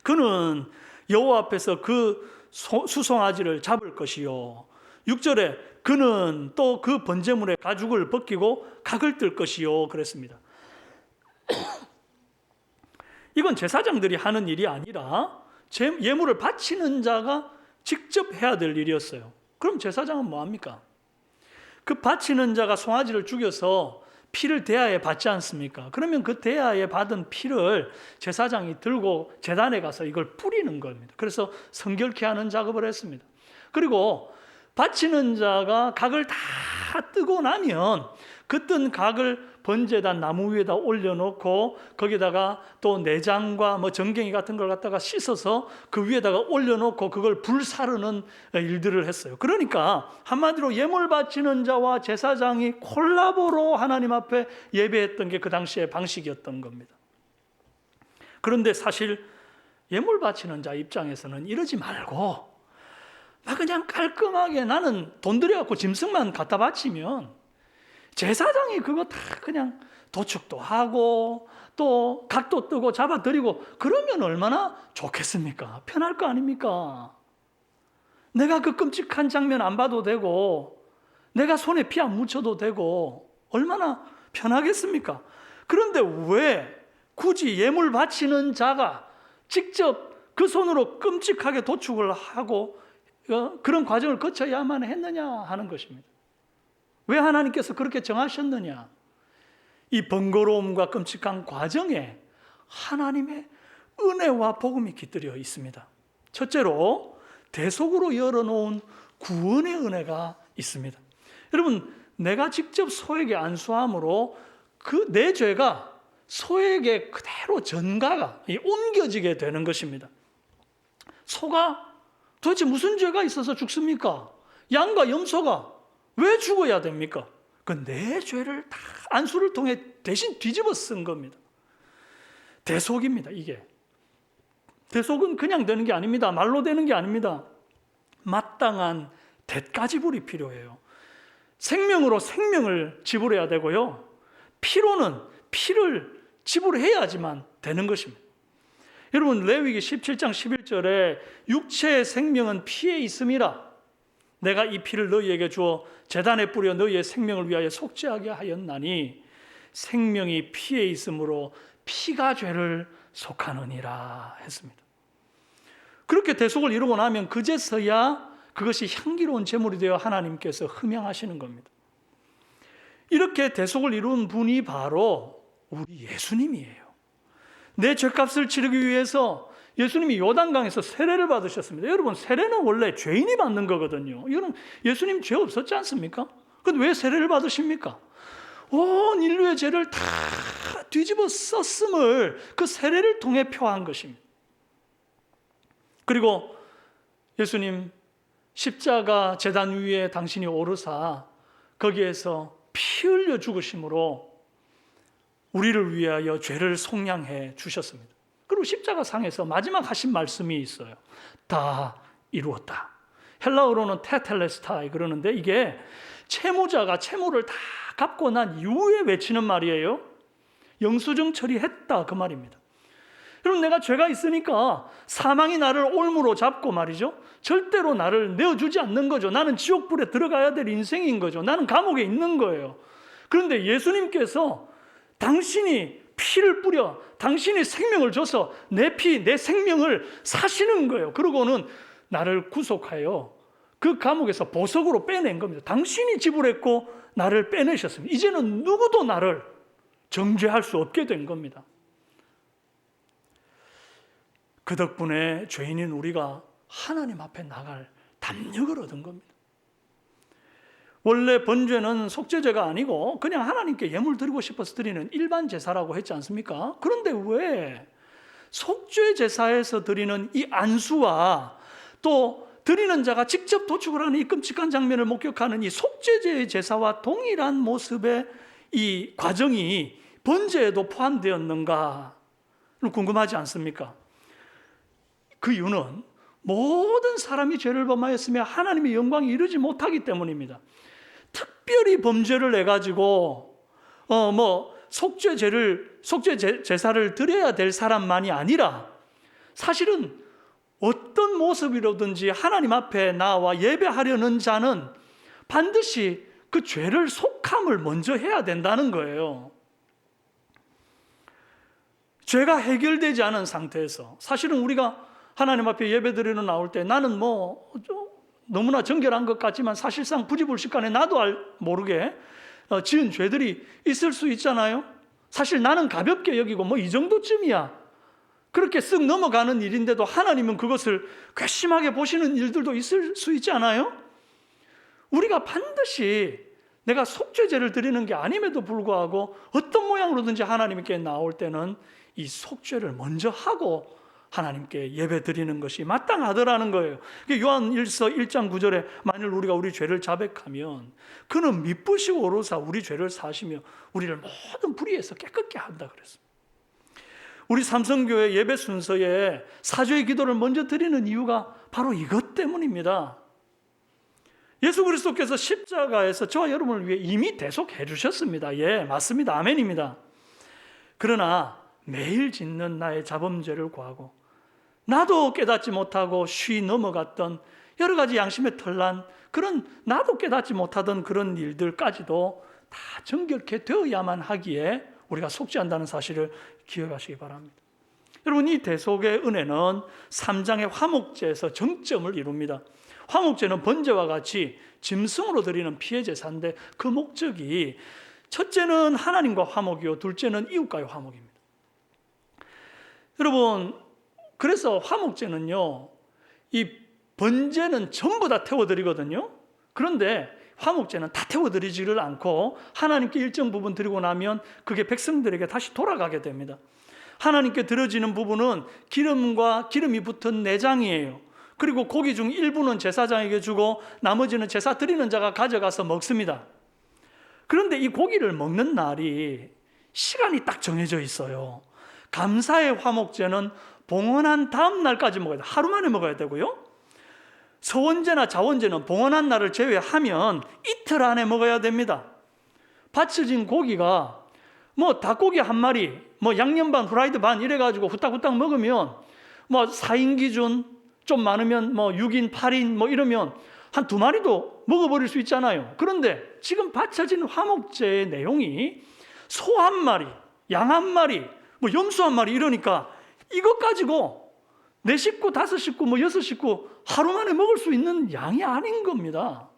그는 여호와 앞에서 그 수송아지를 잡을 것이요. 6절에 그는 또 그 번제물의 가죽을 벗기고 각을 뜰 것이요 그랬습니다. 이건 제사장들이 하는 일이 아니라 예물을 바치는 자가 직접 해야 될 일이었어요. 그럼 제사장은 뭐합니까? 그 바치는 자가 송아지를 죽여서 피를 대야에 받지 않습니까? 그러면 그 대야에 받은 피를 제사장이 들고 제단에 가서 이걸 뿌리는 겁니다. 그래서 성결케 하는 작업을 했습니다. 그리고 바치는 자가 각을 다 뜨고 나면 그 뜬 각을 번제단 나무 위에다 올려놓고 거기다가 또 내장과 정갱이 같은 걸 갖다가 씻어서 그 위에다가 올려놓고 그걸 불사르는 일들을 했어요. 그러니까 한마디로 예물 바치는 자와 제사장이 콜라보로 하나님 앞에 예배했던 게 그 당시의 방식이었던 겁니다. 그런데 사실 예물 바치는 자 입장에서는 이러지 말고 그냥 깔끔하게 나는 돈 들여갖고 짐승만 갖다 바치면 제사장이 그거 다 그냥 도축도 하고 또 각도 뜨고 잡아드리고 그러면 얼마나 좋겠습니까? 편할 거 아닙니까? 내가 그 끔찍한 장면 안 봐도 되고 내가 손에 피 안 묻혀도 되고 얼마나 편하겠습니까? 그런데 왜 굳이 예물 바치는 자가 직접 그 손으로 끔찍하게 도축을 하고 그런 과정을 거쳐야만 했느냐 하는 것입니다. 왜 하나님께서 그렇게 정하셨느냐? 이 번거로움과 끔찍한 과정에 하나님의 은혜와 복음이 깃들여 있습니다. 첫째로 대속으로 열어놓은 구원의 은혜가 있습니다. 여러분, 내가 직접 소에게 안수함으로 그 내 죄가 소에게 그대로 전가가 옮겨지게 되는 것입니다. 소가 도대체 무슨 죄가 있어서 죽습니까? 양과 염소가 왜 죽어야 됩니까? 그 내 죄를 다 안수를 통해 대신 뒤집어 쓴 겁니다. 대속입니다. 이게 대속은 그냥 되는 게 아닙니다. 말로 되는 게 아닙니다. 마땅한 대가 지불이 필요해요. 생명으로 생명을 지불해야 되고요, 피로는 피를 지불해야지만 되는 것입니다. 여러분, 레위기 17장 11절에 육체의 생명은 피에 있음이라 내가 이 피를 너희에게 주어 제단에 뿌려 너희의 생명을 위하여 속죄하게 하였나니 생명이 피에 있으므로 피가 죄를 속하느니라 했습니다. 그렇게 대속을 이루고 나면 그제서야 그것이 향기로운 제물이 되어 하나님께서 흠양하시는 겁니다. 이렇게 대속을 이룬 분이 바로 우리 예수님이에요. 내 죄값을 치르기 위해서 예수님이 요단강에서 세례를 받으셨습니다. 여러분, 세례는 원래 죄인이 받는 거거든요. 이거는 예수님 죄 없었지 않습니까? 그런데 왜 세례를 받으십니까? 온 인류의 죄를 다 뒤집어 썼음을 그 세례를 통해 표한 것입니다. 그리고 예수님 십자가 제단 위에 당신이 오르사 거기에서 피 흘려 죽으심으로 우리를 위하여 죄를 속량해 주셨습니다. 그리고 십자가 상에서 마지막 하신 말씀이 있어요. 다 이루었다. 헬라어로는 테텔레스타이 그러는데 이게 채무자가 채무를 다 갚고 난 이후에 외치는 말이에요. 영수증 처리했다 그 말입니다. 여러분, 내가 죄가 있으니까 사망이 나를 올무로 잡고 말이죠, 절대로 나를 내어주지 않는 거죠. 나는 지옥불에 들어가야 될 인생인 거죠. 나는 감옥에 있는 거예요. 그런데 예수님께서 당신이 피를 뿌려 당신이 생명을 줘서 내 피, 내 생명을 사시는 거예요. 그러고는 나를 구속하여 그 감옥에서 보석으로 빼낸 겁니다. 당신이 지불했고 나를 빼내셨습니다. 이제는 누구도 나를 정죄할 수 없게 된 겁니다. 그 덕분에 죄인인 우리가 하나님 앞에 나갈 담력을 얻은 겁니다. 원래 번제는 속죄제가 아니고 그냥 하나님께 예물 드리고 싶어서 드리는 일반 제사라고 했지 않습니까? 그런데 왜 속죄 제사에서 드리는 이 안수와 또 드리는 자가 직접 도축을 하는 이 끔찍한 장면을 목격하는 이 속죄제의 제사와 동일한 모습의 이 과정이 번제에도 포함되었는가 궁금하지 않습니까? 그 이유는 모든 사람이 죄를 범하였으며 하나님의 영광이 이루지 못하기 때문입니다. 특별히 범죄를 내가지고 속죄 제사를 드려야 될 사람만이 아니라 사실은 어떤 모습이로든지 하나님 앞에 나와 예배하려는 자는 반드시 그 죄를 속함을 먼저 해야 된다는 거예요. 죄가 해결되지 않은 상태에서 사실은 우리가 하나님 앞에 예배드리러 나올 때 나는 너무나 정결한 것 같지만 사실상 부지불식간에 나도 모르게 지은 죄들이 있을 수 있잖아요. 사실 나는 가볍게 여기고 이 정도쯤이야, 그렇게 쓱 넘어가는 일인데도 하나님은 그것을 괘씸하게 보시는 일들도 있을 수 있지 않아요? 우리가 반드시 내가 속죄제를 드리는 게 아님에도 불구하고 어떤 모양으로든지 하나님께 나올 때는 이 속죄를 먼저 하고 하나님께 예배 드리는 것이 마땅하더라는 거예요. 요한일서 1장 9절에 만일 우리가 우리 죄를 자백하면 그는 미쁘시고 오로사 우리 죄를 사시며 우리를 모든 불의에서 깨끗게 한다 그랬습니다. 우리 삼성교회 예배 순서에 사죄의 기도를 먼저 드리는 이유가 바로 이것 때문입니다. 예수 그리스도께서 십자가에서 저와 여러분을 위해 이미 대속해 주셨습니다. 예, 맞습니다. 아멘입니다. 그러나 매일 짓는 나의 자범죄를 구하고 나도 깨닫지 못하고 쉬 넘어갔던 여러 가지 양심에 털난 그런 나도 깨닫지 못하던 그런 일들까지도 다 정결케 되어야만 하기에 우리가 속죄한다는 사실을 기억하시기 바랍니다. 여러분, 이 대속의 은혜는 3장의 화목제에서 정점을 이룹니다. 화목제는 번제와 같이 짐승으로 드리는 피의 제사인데 그 목적이 첫째는 하나님과 화목이요 둘째는 이웃과의 화목입니다. 여러분, 그래서 화목제는요, 이 번제는 전부 다 태워드리거든요. 그런데 화목제는 다 태워드리지를 않고 하나님께 일정 부분 드리고 나면 그게 백성들에게 다시 돌아가게 됩니다. 하나님께 드려지는 부분은 기름이 붙은 내장이에요. 그리고 고기 중 일부는 제사장에게 주고 나머지는 제사 드리는 자가 가져가서 먹습니다. 그런데 이 고기를 먹는 날이 시간이 딱 정해져 있어요. 감사의 화목제는 봉헌한 다음 날까지 먹어야 돼요. 하루 만에 먹어야 되고요. 서원제나 자원제는 봉헌한 날을 제외하면 이틀 안에 먹어야 됩니다. 바쳐진 고기가 뭐 닭고기 한 마리, 뭐 양념 반, 후라이드 반 이래가지고 후딱후딱 먹으면 뭐 4인 기준, 좀 많으면 뭐 6인, 8인 뭐 이러면 한 2마리도 먹어버릴 수 있잖아요. 그런데 지금 바쳐진 화목제의 내용이 소 한 마리, 양 한 마리, 뭐 염소 한 마리 이러니까 이것 가지고 4식구, 5식구, 뭐 6식구 하루 만에 먹을 수 있는 양이 아닌 겁니다.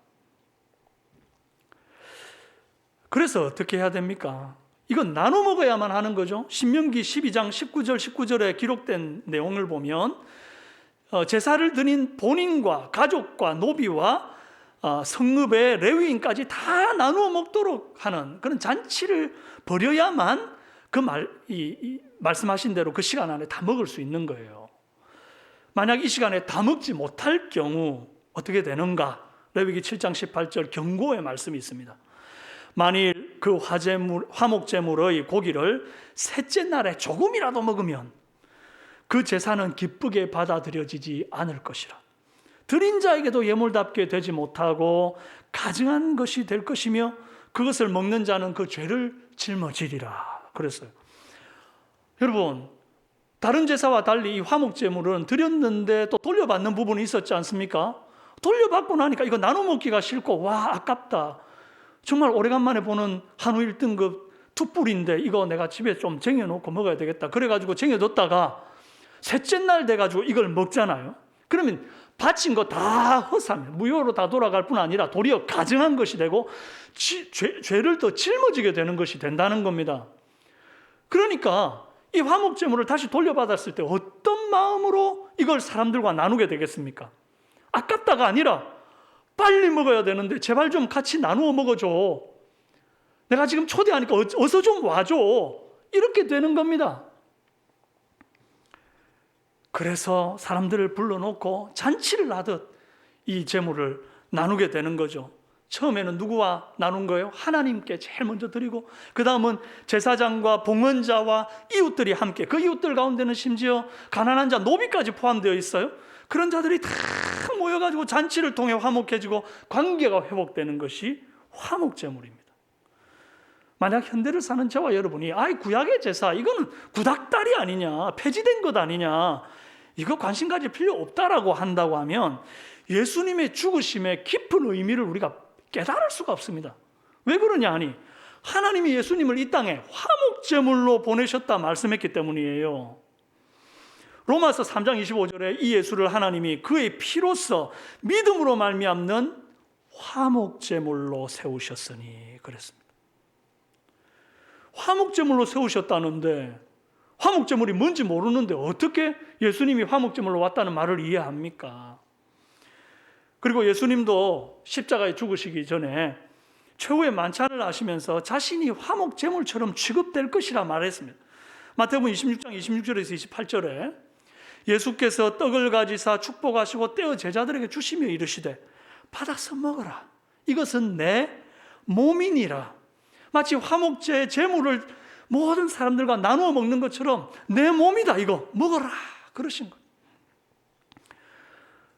그래서 어떻게 해야 됩니까? 이건 나눠 먹어야만 하는 거죠. 신명기 12장 19절에 기록된 내용을 보면 제사를 드린 본인과 가족과 노비와 성읍의 레위인까지 다 나누어 먹도록 하는 그런 잔치를 벌여야만 말씀하신 대로 그 시간 안에 다 먹을 수 있는 거예요. 만약 이 시간에 다 먹지 못할 경우 어떻게 되는가? 레위기 7장 18절 경고의 말씀이 있습니다. 만일 그 화목제물의 고기를 셋째 날에 조금이라도 먹으면 그 제사는 기쁘게 받아들여지지 않을 것이라. 드린 자에게도 예물답게 되지 못하고 가증한 것이 될 것이며 그것을 먹는 자는 그 죄를 짊어지리라 그랬어요. 여러분, 다른 제사와 달리 이 화목제물은 드렸는데 또 돌려받는 부분이 있었지 않습니까? 돌려받고 나니까 이거 나눠 먹기가 싫고 와 아깝다. 정말 오래간만에 보는 한우 1등급 툭불인데 이거 내가 집에 좀 쟁여놓고 먹어야 되겠다. 그래가지고 쟁여뒀다가 셋째 날 돼가지고 이걸 먹잖아요. 그러면 바친 거 다 헛사면 무효로 다 돌아갈 뿐 아니라 도리어 가증한 것이 되고 죄를 더 짊어지게 되는 것이 된다는 겁니다. 그러니까 이 화목제물을 다시 돌려받았을 때 어떤 마음으로 이걸 사람들과 나누게 되겠습니까? 아깝다가 아니라 빨리 먹어야 되는데 제발 좀 같이 나누어 먹어줘. 내가 지금 초대하니까 어서 좀 와줘. 이렇게 되는 겁니다. 그래서 사람들을 불러놓고 잔치를 하듯 이 제물을 나누게 되는 거죠. 처음에는 누구와 나눈 거예요? 하나님께 제일 먼저 드리고 그 다음은 제사장과 봉헌자와 이웃들이 함께, 그 이웃들 가운데는 심지어 가난한 자, 노비까지 포함되어 있어요. 그런 자들이 다 모여가지고 잔치를 통해 화목해지고 관계가 회복되는 것이 화목제물입니다. 만약 현대를 사는 저와 여러분이 구약의 제사 이거는 구닥다리 아니냐, 폐지된 것 아니냐, 이거 관심 가질 필요 없다라고 한다고 하면 예수님의 죽으심의 깊은 의미를 우리가 깨달을 수가 없습니다. 왜 그러냐 하니 하나님이 예수님을 이 땅에 화목제물로 보내셨다 말씀했기 때문이에요. 로마서 3장 25절에 이 예수를 하나님이 그의 피로써 믿음으로 말미암는 화목제물로 세우셨으니 그랬습니다. 화목제물로 세우셨다는데 화목제물이 뭔지 모르는데 어떻게 예수님이 화목제물로 왔다는 말을 이해합니까? 그리고 예수님도 십자가에 죽으시기 전에 최후의 만찬을 하시면서 자신이 화목제물처럼 취급될 것이라 말했습니다. 마태복음 26장 26절에서 28절에 예수께서 떡을 가지사 축복하시고 떼어 제자들에게 주시며 이르시되 받아서 먹어라. 이것은 내 몸이니라. 마치 화목제의 제물을 모든 사람들과 나누어 먹는 것처럼 내 몸이다. 이거 먹어라. 그러신 거예요.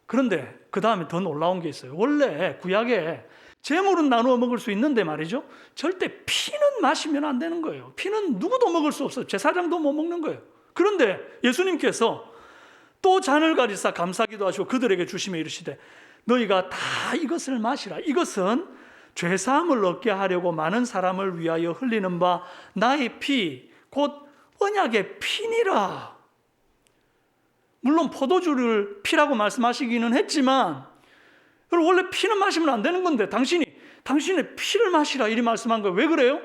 그런데 그 다음에 더 놀라운 게 있어요. 원래 구약에 제물은 나누어 먹을 수 있는데 말이죠. 절대 피는 마시면 안 되는 거예요. 피는 누구도 먹을 수 없어요. 제사장도 못 먹는 거예요. 그런데 예수님께서 또 잔을 가지사 감사기도 하시고 그들에게 주시며 이르시되 너희가 다 이것을 마시라. 이것은 죄사함을 얻게 하려고 많은 사람을 위하여 흘리는 바 나의 피 곧 언약의 피니라. 물론 포도주를 피라고 말씀하시기는 했지만 원래 피는 마시면 안 되는 건데 당신의 피를 마시라 이리 말씀한 거예요. 왜 그래요?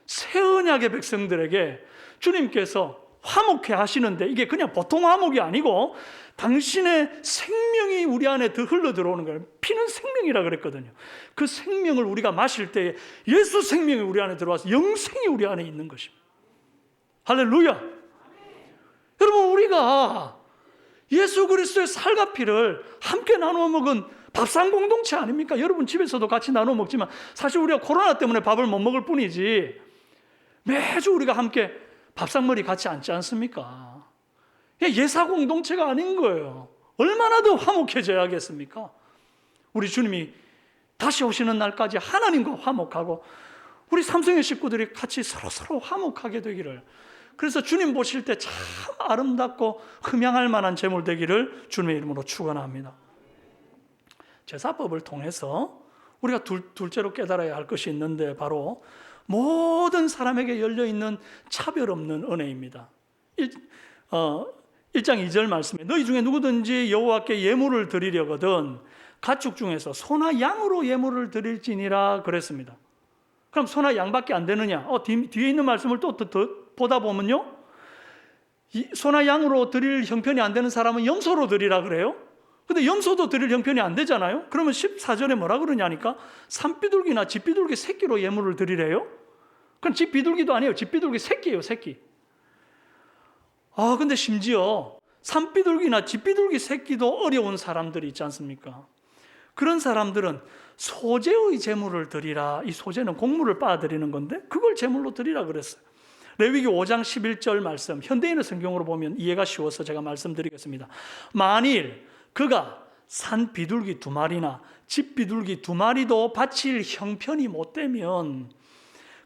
새 언약의 백성들에게 주님께서 화목해 하시는데 이게 그냥 보통 화목이 아니고 당신의 생명이 우리 안에 더 흘러 들어오는 거예요. 피는 생명이라 그랬거든요. 그 생명을 우리가 마실 때 예수 생명이 우리 안에 들어와서 영생이 우리 안에 있는 것입니다. 할렐루야. 여러분, 우리가 예수 그리스도의 살과 피를 함께 나누어 먹은 밥상 공동체 아닙니까? 여러분 집에서도 같이 나누어 먹지만 사실 우리가 코로나 때문에 밥을 못 먹을 뿐이지 매주 우리가 함께 밥상머리 같이 앉지 않습니까? 예사 공동체가 아닌 거예요. 얼마나 더 화목해져야겠습니까? 우리 주님이 다시 오시는 날까지 하나님과 화목하고 우리 삼성의 식구들이 같이 서로 화목하게 되기를, 그래서 주님 보실 때 참 아름답고 흠양할 만한 제물 되기를 주님의 이름으로 축원합니다. 제사법을 통해서 우리가 둘째로 깨달아야 할 것이 있는데 바로 모든 사람에게 열려있는 차별 없는 은혜입니다. 1장 2절 말씀에 너희 중에 누구든지 여호와께 예물을 드리려거든 가축 중에서 소나 양으로 예물을 드릴지니라 그랬습니다. 그럼 소나 양밖에 안 되느냐? 뒤에 있는 말씀을 또 보다 보면요, 소나 양으로 드릴 형편이 안 되는 사람은 염소로 드리라 그래요. 근데 염소도 드릴 형편이 안 되잖아요. 그러면 14절에 뭐라 그러냐니까 산비둘기나 집비둘기 새끼로 예물을 드리래요. 그럼 집비둘기도 아니에요. 집비둘기 새끼예요, 새끼. 근데 심지어 산비둘기나 집비둘기 새끼도 어려운 사람들이 있지 않습니까? 그런 사람들은 소재의 제물을 드리라. 이 소재는 곡물을 빻아드리는 건데 그걸 제물로 드리라 그랬어요. 레위기 5장 11절 말씀, 현대인의 성경으로 보면 이해가 쉬워서 제가 말씀드리겠습니다. 만일 그가 산 비둘기 2마리나 집 비둘기 2마리도 바칠 형편이 못 되면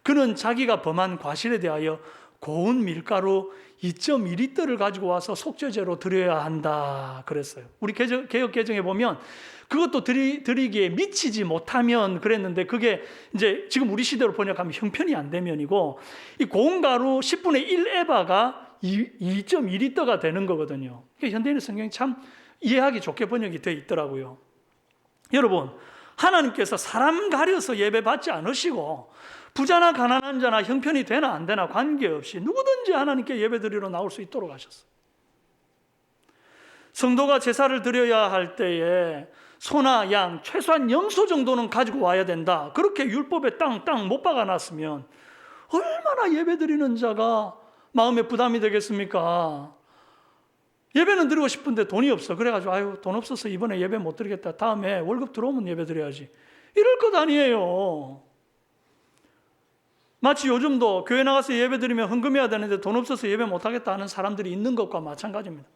그는 자기가 범한 과실에 대하여 고운 밀가루 2.2리터를 가지고 와서 속죄제로 드려야 한다 그랬어요. 우리 개역 개정에 보면 그것도 드리기에 미치지 못하면 그랬는데 그게 이제 지금 우리 시대로 번역하면 형편이 안 되면이고, 이 고운 가루 10분의 1 에바가 2.2리터가 되는 거거든요. 현대인의 성경이 참 이해하기 좋게 번역이 되어 있더라고요. 여러분, 하나님께서 사람 가려서 예배 받지 않으시고 부자나 가난한 자나 형편이 되나 안 되나 관계없이 누구든지 하나님께 예배 드리러 나올 수 있도록 하셨어요. 성도가 제사를 드려야 할 때에 소나 양, 최소한 염소 정도는 가지고 와야 된다. 그렇게 율법에 땅 못 박아놨으면 얼마나 예배 드리는 자가 마음에 부담이 되겠습니까? 예배는 드리고 싶은데 돈이 없어. 그래가지고 돈 없어서 이번에 예배 못 드리겠다. 다음에 월급 들어오면 예배 드려야지. 이럴 것 아니에요. 마치 요즘도 교회 나가서 예배 드리면 헌금해야 되는데 돈 없어서 예배 못 하겠다 하는 사람들이 있는 것과 마찬가지입니다.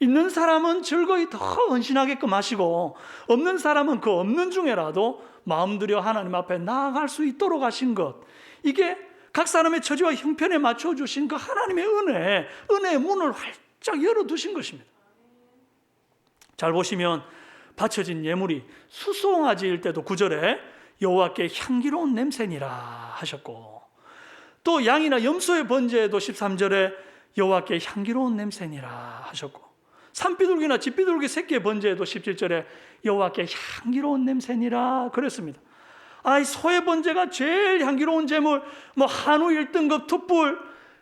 있는 사람은 즐거이 더 헌신하게끔 하시고 없는 사람은 그 없는 중에라도 마음 들여 하나님 앞에 나아갈 수 있도록 하신 것, 이게 각 사람의 처지와 형편에 맞춰주신 그 하나님의 은혜의 문을 활짝 열어두신 것입니다. 잘 보시면 바쳐진 예물이 수송아지일 때도 9절에 여호와께 향기로운 냄새니라 하셨고, 또 양이나 염소의 번제에도 13절에 여호와께 향기로운 냄새니라 하셨고, 산비둘기나 집비둘기 새끼의 번제에도 17절에 여호와께 향기로운 냄새니라 그랬습니다. 소의 번제가 제일 향기로운 제물, 한우 1등급 툭불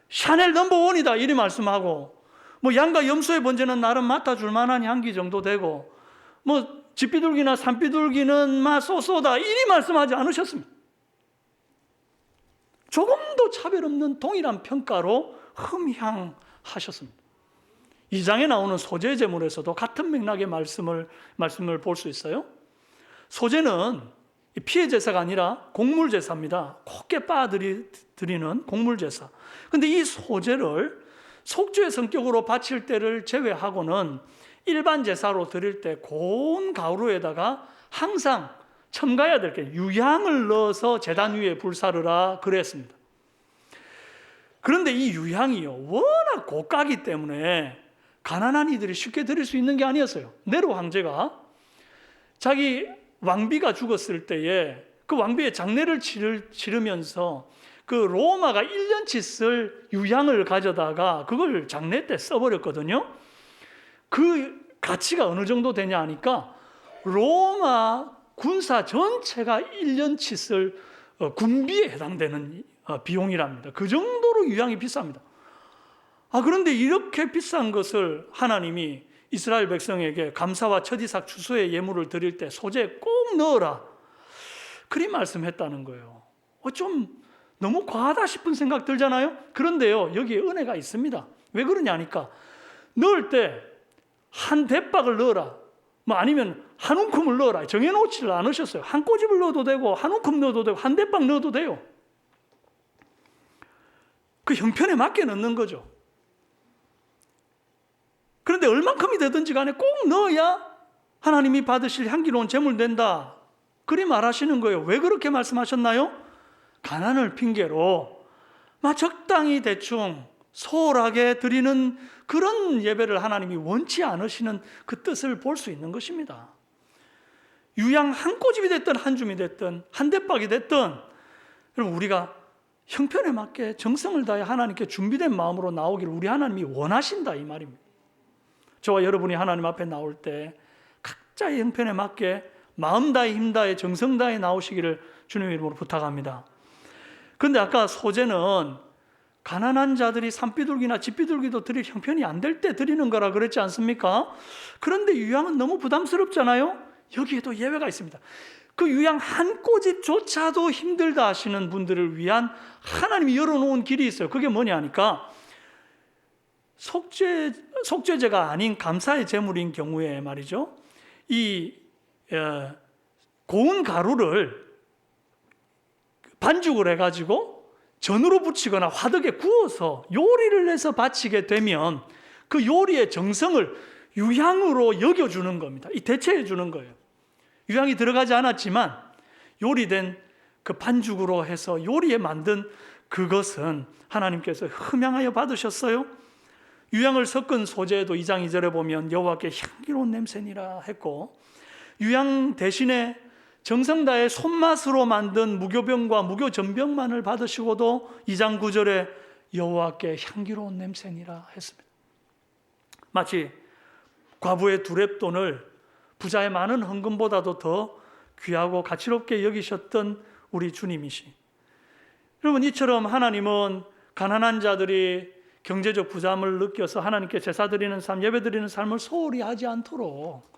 샤넬 넘버1이다 이리 말씀하고, 양과 염소의 번제는 나름 맡아줄 만한 향기 정도 되고, 집비둘기나 산비둘기는 쏘쏘다 이리 말씀하지 않으셨습니다. 조금도 차별 없는 동일한 평가로 흠향하셨습니다. 2장에 나오는 소재 제물에서도 같은 맥락의 말씀을 볼 수 있어요. 소재는 피해 제사가 아니라 곡물 제사입니다. 곱게 빻아드리는 곡물 제사. 근데 이 소재를 속죄의 성격으로 바칠 때를 제외하고는 일반 제사로 드릴 때 고운 가루에다가 항상 첨가해야 될 게 유향을 넣어서 제단 위에 불사르라 그랬습니다. 그런데 이 유향이요, 워낙 고가기 때문에 가난한 이들이 쉽게 드릴 수 있는 게 아니었어요. 네로 황제가 자기 왕비가 죽었을 때에 그 왕비의 장례를 치르면서 그 로마가 1년치 쓸 유향을 가져다가 그걸 장례 때 써버렸거든요. 그 가치가 어느 정도 되냐 하니까 로마 군사 전체가 1년치 쓸 군비에 해당되는 비용이랍니다. 그 정도로 유향이 비쌉니다. 그런데 이렇게 비싼 것을 하나님이 이스라엘 백성에게 감사와 첫이삭 추수의 예물을 드릴 때 소재에 꼭 넣어라 그리 말씀했다는 거예요. 좀 너무 과하다 싶은 생각 들잖아요. 그런데요, 여기에 은혜가 있습니다. 왜 그러냐 하니까 넣을 때 한 대박을 넣어라, 뭐 아니면 한 움큼을 넣어라 정해놓지를 않으셨어요. 한 꼬집을 넣어도 되고 한 움큼 넣어도 되고 한 대박 넣어도 돼요. 그 형편에 맞게 넣는 거죠. 그런데 얼만큼이 되든지 간에 꼭 넣어야 하나님이 받으실 향기로운 제물 된다, 그리 말하시는 거예요. 왜 그렇게 말씀하셨나요? 가난을 핑계로 막 적당히 대충 소홀하게 드리는 그런 예배를 하나님이 원치 않으시는 그 뜻을 볼 수 있는 것입니다. 유양 한 꼬집이 됐든 한 줌이 됐든 한 대박이 됐든, 여러분 우리가 형편에 맞게 정성을 다해 하나님께 준비된 마음으로 나오기를 우리 하나님이 원하신다, 이 말입니다. 저와 여러분이 하나님 앞에 나올 때 각자의 형편에 맞게 마음 다해 힘 다해 정성 다해 나오시기를 주님의 이름으로 부탁합니다. 그런데 아까 소제는 가난한 자들이 산비둘기나 집비둘기도 드릴 형편이 안 될 때 드리는 거라 그랬지 않습니까? 그런데 유양은 너무 부담스럽잖아요. 여기에도 예외가 있습니다. 그 유양 한 꼬집조차도 힘들다 하시는 분들을 위한 하나님이 열어놓은 길이 있어요. 그게 뭐냐 하니까 속죄제가 아닌 감사의 제물인 경우에 말이죠, 이 고운 가루를 반죽을 해가지고 전으로 붙이거나 화덕에 구워서 요리를 해서 바치게 되면 그 요리의 정성을 유향으로 여겨주는 겁니다. 이 대체해 주는 거예요. 유향이 들어가지 않았지만 요리된 그 반죽으로 해서 요리에 만든 그것은 하나님께서 흠양하여 받으셨어요. 유향을 섞은 소제도 2장 2절에 보면 여호와께 향기로운 냄새니라 했고, 유향 대신에 정성 다해 손맛으로 만든 무교병과 무교전병만을 받으시고도 2장 9절에 여호와께 향기로운 냄새니라 했습니다. 마치 과부의 2렙돈을 부자의 많은 헌금보다도 더 귀하고 가치롭게 여기셨던 우리 주님이시. 여러분, 이처럼 하나님은 가난한 자들이 경제적 부담을 느껴서 하나님께 제사 드리는 삶, 예배 드리는 삶을 소홀히 하지 않도록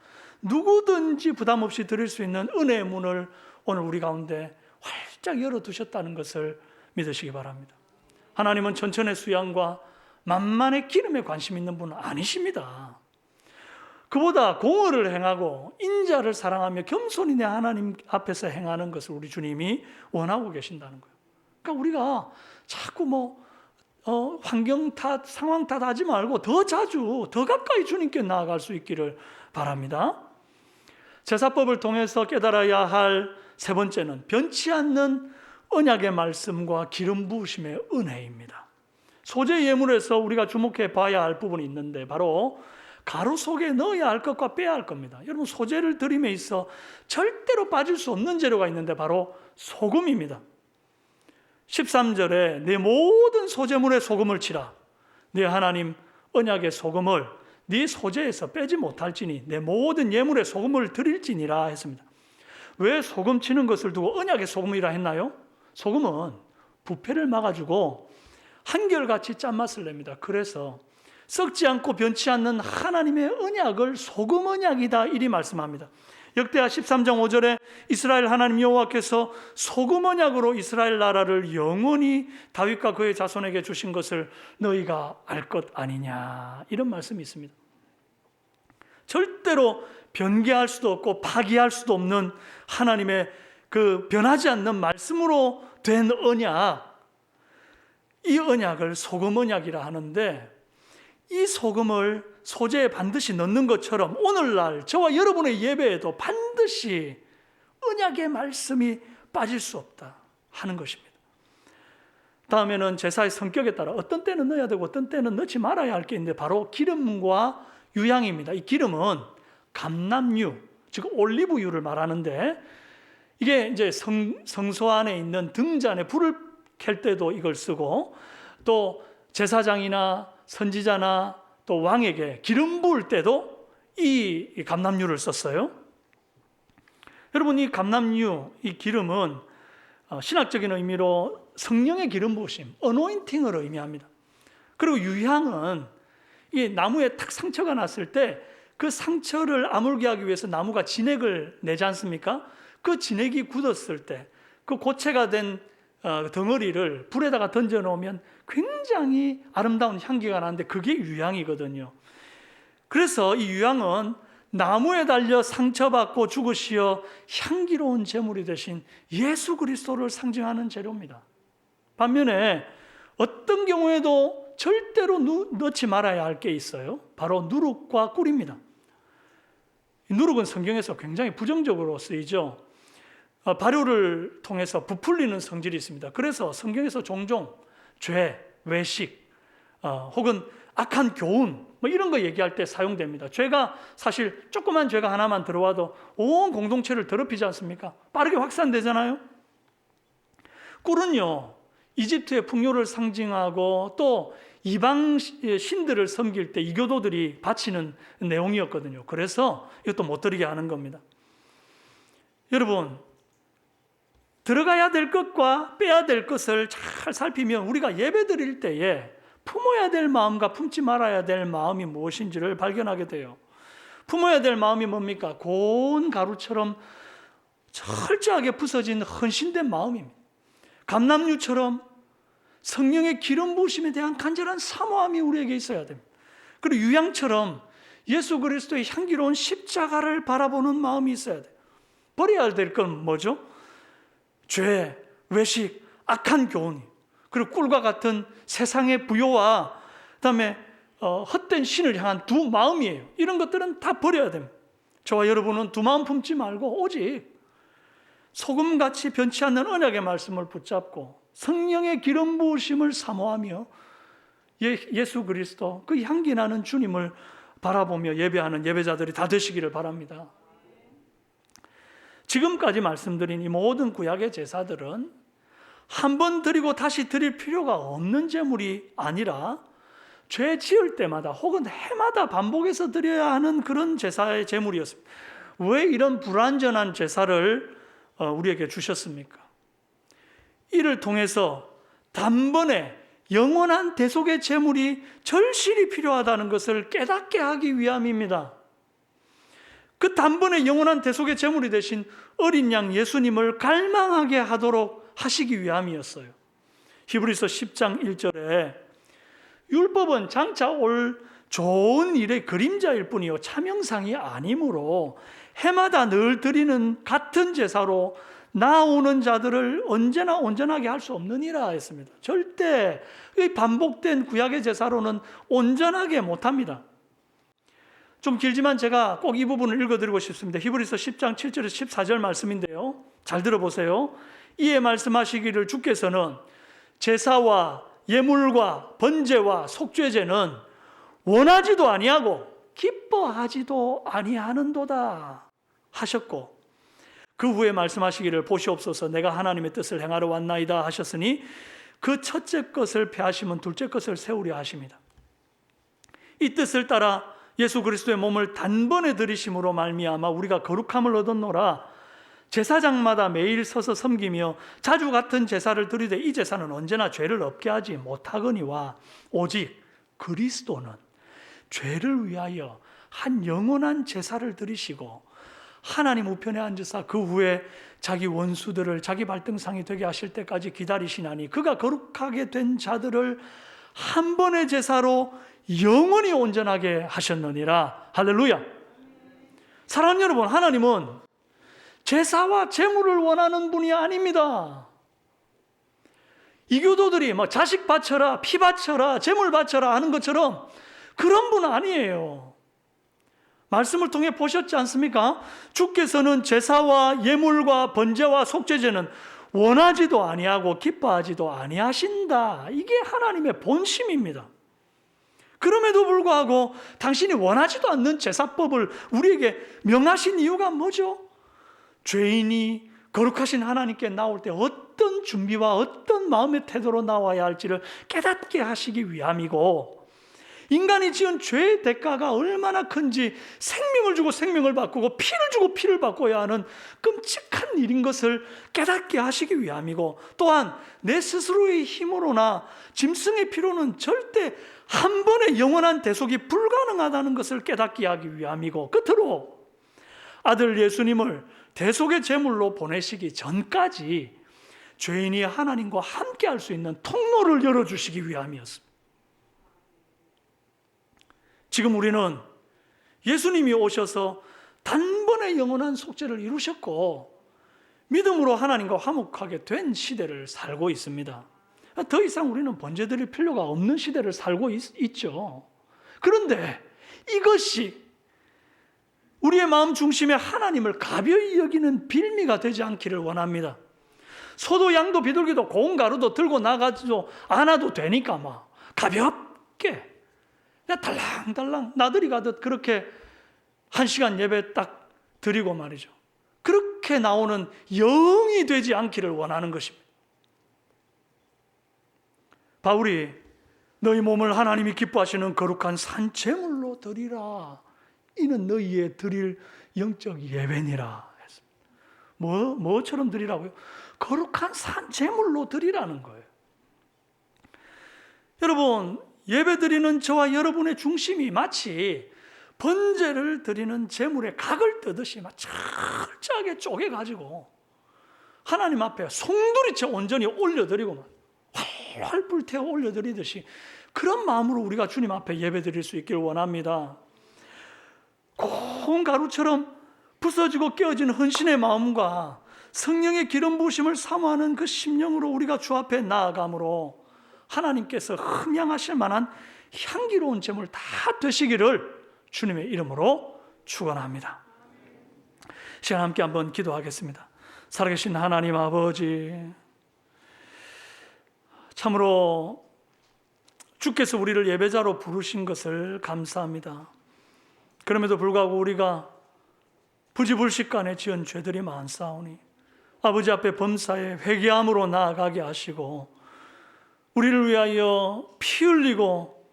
누구든지 부담 없이 드릴 수 있는 은혜의 문을 오늘 우리 가운데 활짝 열어두셨다는 것을 믿으시기 바랍니다. 하나님은 천천의 수양과 만만의 기름에 관심 있는 분은 아니십니다. 그보다 공의를 행하고 인자를 사랑하며 겸손히 내 하나님 앞에서 행하는 것을 우리 주님이 원하고 계신다는 거예요. 그러니까 우리가 자꾸 환경 탓, 상황 탓 하지 말고 더 자주, 더 가까이 주님께 나아갈 수 있기를 바랍니다. 제사법을 통해서 깨달아야 할 세 번째는 변치 않는 언약의 말씀과 기름 부으심의 은혜입니다. 소제 예물에서 우리가 주목해 봐야 할 부분이 있는데 바로 가루 속에 넣어야 할 것과 빼야 할 겁니다. 여러분, 소제를 드림에 있어 절대로 빠질 수 없는 재료가 있는데 바로 소금입니다. 13절에 내 모든 소제물에 소금을 치라. 내 하나님 언약의 소금을 네 소제에서 빼지 못할지니 내 모든 예물에 소금을 드릴지니라 했습니다. 왜 소금 치는 것을 두고 언약의 소금이라 했나요? 소금은 부패를 막아주고 한결같이 짠맛을 냅니다. 그래서 썩지 않고 변치 않는 하나님의 언약을 소금 언약이다 이리 말씀합니다. 역대하 13장 5절에 이스라엘 하나님 여호와께서 소금 언약으로 이스라엘 나라를 영원히 다윗과 그의 자손에게 주신 것을 너희가 알 것 아니냐, 이런 말씀이 있습니다. 절대로 변개할 수도 없고 파기할 수도 없는 하나님의 그 변하지 않는 말씀으로 된 언약, 이 언약을 소금 언약이라 하는데, 이 소금을 소제에 반드시 넣는 것처럼 오늘날 저와 여러분의 예배에도 반드시 언약의 말씀이 빠질 수 없다 하는 것입니다. 다음에는 제사의 성격에 따라 어떤 때는 넣어야 되고 어떤 때는 넣지 말아야 할 게 있는데 바로 기름과 유향입니다. 이 기름은 감람유, 즉 올리브유를 말하는데, 이게 이제 성소 안에 있는 등잔에 불을 켤 때도 이걸 쓰고, 또 제사장이나 선지자나 또 왕에게 기름 부을 때도 이 감람유를 썼어요. 여러분, 이 감람유, 이 기름은 신학적인 의미로 성령의 기름 부으심, 어노인팅을 의미합니다. 그리고 유향은 이 나무에 탁 상처가 났을 때 그 상처를 아물게 하기 위해서 나무가 진액을 내지 않습니까? 그 진액이 굳었을 때 그 고체가 된 덩어리를 불에다가 던져 놓으면 굉장히 아름다운 향기가 나는데 그게 유향이거든요. 그래서 이 유향은 나무에 달려 상처받고 죽으시어 향기로운 제물이 되신 예수 그리스도를 상징하는 재료입니다. 반면에 어떤 경우에도 절대로 넣지 말아야 할 게 있어요. 바로 누룩과 꿀입니다. 누룩은 성경에서 굉장히 부정적으로 쓰이죠. 발효를 통해서 부풀리는 성질이 있습니다. 그래서 성경에서 종종 죄, 외식, 혹은 악한 교훈 이런 거 얘기할 때 사용됩니다. 죄가 사실 조그만 죄가 하나만 들어와도 온 공동체를 더럽히지 않습니까? 빠르게 확산되잖아요. 꿀은요, 이집트의 풍요를 상징하고 또 이방 신들을 섬길 때 이교도들이 바치는 내용이었거든요. 그래서 이것도 못 드리게 하는 겁니다. 여러분, 들어가야 될 것과 빼야 될 것을 잘 살피면 우리가 예배 드릴 때에 품어야 될 마음과 품지 말아야 될 마음이 무엇인지를 발견하게 돼요. 품어야 될 마음이 뭡니까? 고운 가루처럼 철저하게 부서진 헌신된 마음입니다. 감람류처럼 성령의 기름 부으심에 대한 간절한 사모함이 우리에게 있어야 됩니다. 그리고 유향처럼 예수 그리스도의 향기로운 십자가를 바라보는 마음이 있어야 돼요. 버려야 될 건 뭐죠? 죄, 외식, 악한 교훈, 그리고 꿀과 같은 세상의 부요와 그다음에 헛된 신을 향한 두 마음이에요. 이런 것들은 다 버려야 됩니다. 저와 여러분은 두 마음 품지 말고 오직 소금같이 변치 않는 언약의 말씀을 붙잡고 성령의 기름 부으심을 사모하며 예수 그리스도 그 향기 나는 주님을 바라보며 예배하는 예배자들이 다 되시기를 바랍니다. 지금까지 말씀드린 이 모든 구약의 제사들은 한 번 드리고 다시 드릴 필요가 없는 제물이 아니라 죄 지을 때마다 혹은 해마다 반복해서 드려야 하는 그런 제사의 제물이었습니다. 왜 이런 불완전한 제사를 우리에게 주셨습니까? 이를 통해서 단번에 영원한 대속의 제물이 절실히 필요하다는 것을 깨닫게 하기 위함입니다. 그 단번에 영원한 대속의 제물이 되신 어린 양 예수님을 갈망하게 하도록 하시기 위함이었어요. 히브리서 10장 1절에 율법은 장차 올 좋은 일의 그림자일 뿐이요 참형상이 아니므로 해마다 늘 드리는 같은 제사로 나오는 자들을 언제나 온전하게 할 수 없느니라 했습니다. 절대 반복된 구약의 제사로는 온전하게 못합니다. 좀 길지만 제가 꼭 이 부분을 읽어드리고 싶습니다. 히브리서 10장 7절에서 14절 말씀인데요. 잘 들어보세요. 이에 말씀하시기를 주께서는 제사와 예물과 번제와 속죄제는 원하지도 아니하고 기뻐하지도 아니하는도다 하셨고, 그 후에 말씀하시기를 보시옵소서 내가 하나님의 뜻을 행하러 왔나이다 하셨으니 그 첫째 것을 폐하시면 둘째 것을 세우려 하십니다. 이 뜻을 따라 예수 그리스도의 몸을 단번에 들이심으로 말미암아 우리가 거룩함을 얻었노라. 제사장마다 매일 서서 섬기며 자주 같은 제사를 드리되 이 제사는 언제나 죄를 없게 하지 못하거니와 오직 그리스도는 죄를 위하여 한 영원한 제사를 드리시고 하나님 우편에 앉으사 그 후에 자기 원수들을 자기 발등상이 되게 하실 때까지 기다리시나니 그가 거룩하게 된 자들을 한 번의 제사로 영원히 온전하게 하셨느니라. 할렐루야. 사랑하는 여러분, 하나님은 제사와 제물을 원하는 분이 아닙니다. 이교도들이 자식 바쳐라, 피 바쳐라, 제물 바쳐라 하는 것처럼 그런 분 아니에요. 말씀을 통해 보셨지 않습니까? 주께서는 제사와 예물과 번제와 속죄제는 원하지도 아니하고 기뻐하지도 아니하신다. 이게 하나님의 본심입니다. 그럼에도 불구하고 당신이 원하지도 않는 제사법을 우리에게 명하신 이유가 뭐죠? 죄인이 거룩하신 하나님께 나올 때 어떤 준비와 어떤 마음의 태도로 나와야 할지를 깨닫게 하시기 위함이고, 인간이 지은 죄의 대가가 얼마나 큰지 생명을 주고 생명을 바꾸고 피를 주고 피를 바꿔야 하는 끔찍한 일인 것을 깨닫게 하시기 위함이고, 또한 내 스스로의 힘으로나 짐승의 피로는 절대 한 번의 영원한 대속이 불가능하다는 것을 깨닫게 하기 위함이고, 끝으로 아들 예수님을 대속의 제물로 보내시기 전까지 죄인이 하나님과 함께 할 수 있는 통로를 열어주시기 위함이었습니다. 지금 우리는 예수님이 오셔서 단번에 영원한 속죄를 이루셨고 믿음으로 하나님과 화목하게 된 시대를 살고 있습니다. 더 이상 우리는 번제드릴 필요가 없는 시대를 살고 있죠. 그런데 이것이 우리의 마음 중심에 하나님을 가벼이 여기는 빌미가 되지 않기를 원합니다. 소도 양도 비둘기도 고운 가루도 들고 나가지도 않아도 되니까 막 가볍게 그냥 달랑달랑 나들이 가듯 그렇게 1시간 예배 딱 드리고 말이죠. 그렇게 나오는 영이 되지 않기를 원하는 것입니다. 바울이 너희 몸을 하나님이 기뻐하시는 거룩한 산제물로 드리라. 이는 너희의 드릴 영적 예배니라 했습니다. 뭐처럼 드리라고요? 거룩한 산제물로 드리라는 거예요. 여러분, 예배 드리는 저와 여러분의 중심이 마치 번제를 드리는 제물의 각을 뜨듯이 막 철저하게 쪼개가지고 하나님 앞에 송두리째 온전히 올려드리고 활활 불태워 올려드리듯이 그런 마음으로 우리가 주님 앞에 예배 드릴 수 있기를 원합니다. 고운 가루처럼 부서지고 깨어진 헌신의 마음과 성령의 기름 부으심을 사모하는 그 심령으로 우리가 주 앞에 나아감으로 하나님께서 흠양하실 만한 향기로운 제물 다 되시기를 주님의 이름으로 축원합니다. 시간 함께 한번 기도하겠습니다. 살아계신 하나님 아버지, 참으로 주께서 우리를 예배자로 부르신 것을 감사합니다. 그럼에도 불구하고 우리가 부지불식간에 지은 죄들이 많사오니 아버지 앞에 범사에 회개함으로 나아가게 하시고 우리를 위하여 피 흘리고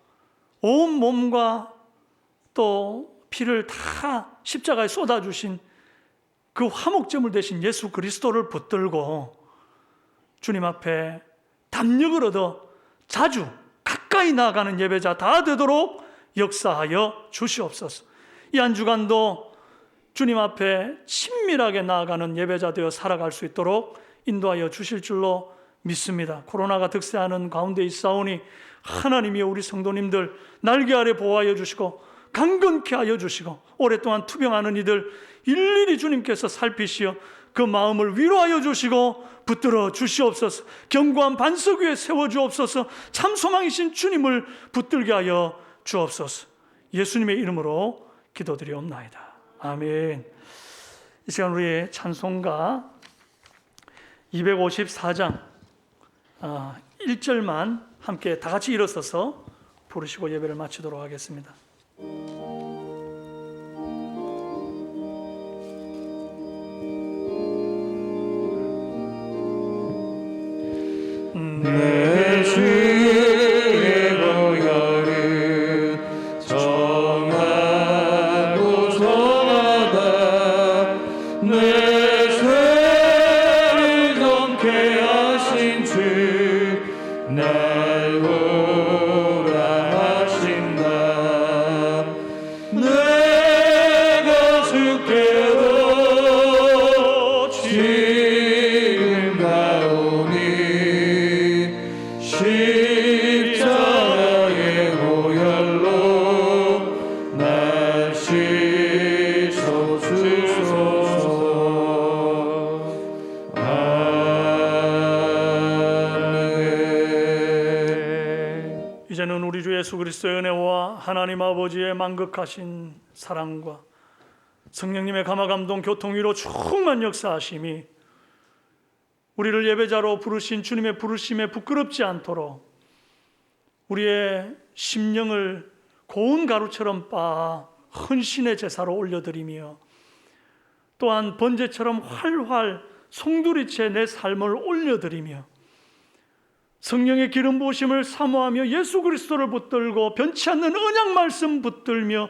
온 몸과 또 피를 다 십자가에 쏟아주신 그 화목제물 되신 예수 그리스도를 붙들고 주님 앞에 담력을 얻어 자주 가까이 나아가는 예배자 다 되도록 역사하여 주시옵소서. 이 한 주간도 주님 앞에 친밀하게 나아가는 예배자 되어 살아갈 수 있도록 인도하여 주실 줄로 믿습니다. 코로나가 득세하는 가운데 있사오니 하나님이 우리 성도님들 날개 아래 보호하여 주시고 강건케 하여 주시고 오랫동안 투병하는 이들 일일이 주님께서 살피시어 그 마음을 위로하여 주시고 붙들어 주시옵소서. 견고한 반석 위에 세워주옵소서. 참 소망이신 주님을 붙들게 하여 주옵소서. 예수님의 이름으로 기도드리옵나이다. 아멘. 이 시간 우리 찬송가 254장 1절만 함께 다 같이 일어서서 부르시고 예배를 마치도록 하겠습니다. 내 주의 보혈은 정하고 정하다 내 죄를 정케 하신 주 날 보호하신다. 내가 주께로 지금 가오니 십자가의 보혈로 날 씻어주소서. 아멘. 이제는 우리 주 예수 그리스도의 은혜와 하나님 아버지의 만극하신 사랑과 성령님의 감화감동 교통위로 충만 역사하심이 우리를 예배자로 부르신 주님의 부르심에 부끄럽지 않도록 우리의 심령을 고운 가루처럼 빻아 헌신의 제사로 올려드리며 또한 번제처럼 활활 송두리째 내 삶을 올려드리며 성령의 기름 부으심을 사모하며 예수 그리스도를 붙들고 변치 않는 언약 말씀 붙들며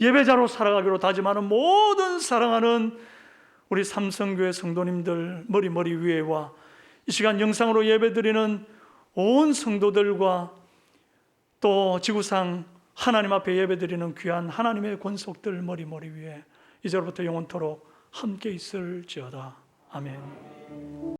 예배자로 살아가기로 다짐하는 모든 사랑하는 우리 삼성교회 성도님들 머리 위에와 이 시간 영상으로 예배드리는 온 성도들과 또 지구상 하나님 앞에 예배드리는 귀한 하나님의 권속들 머리 위에 이제로부터 영원토록 함께 있을지어다. 아멘.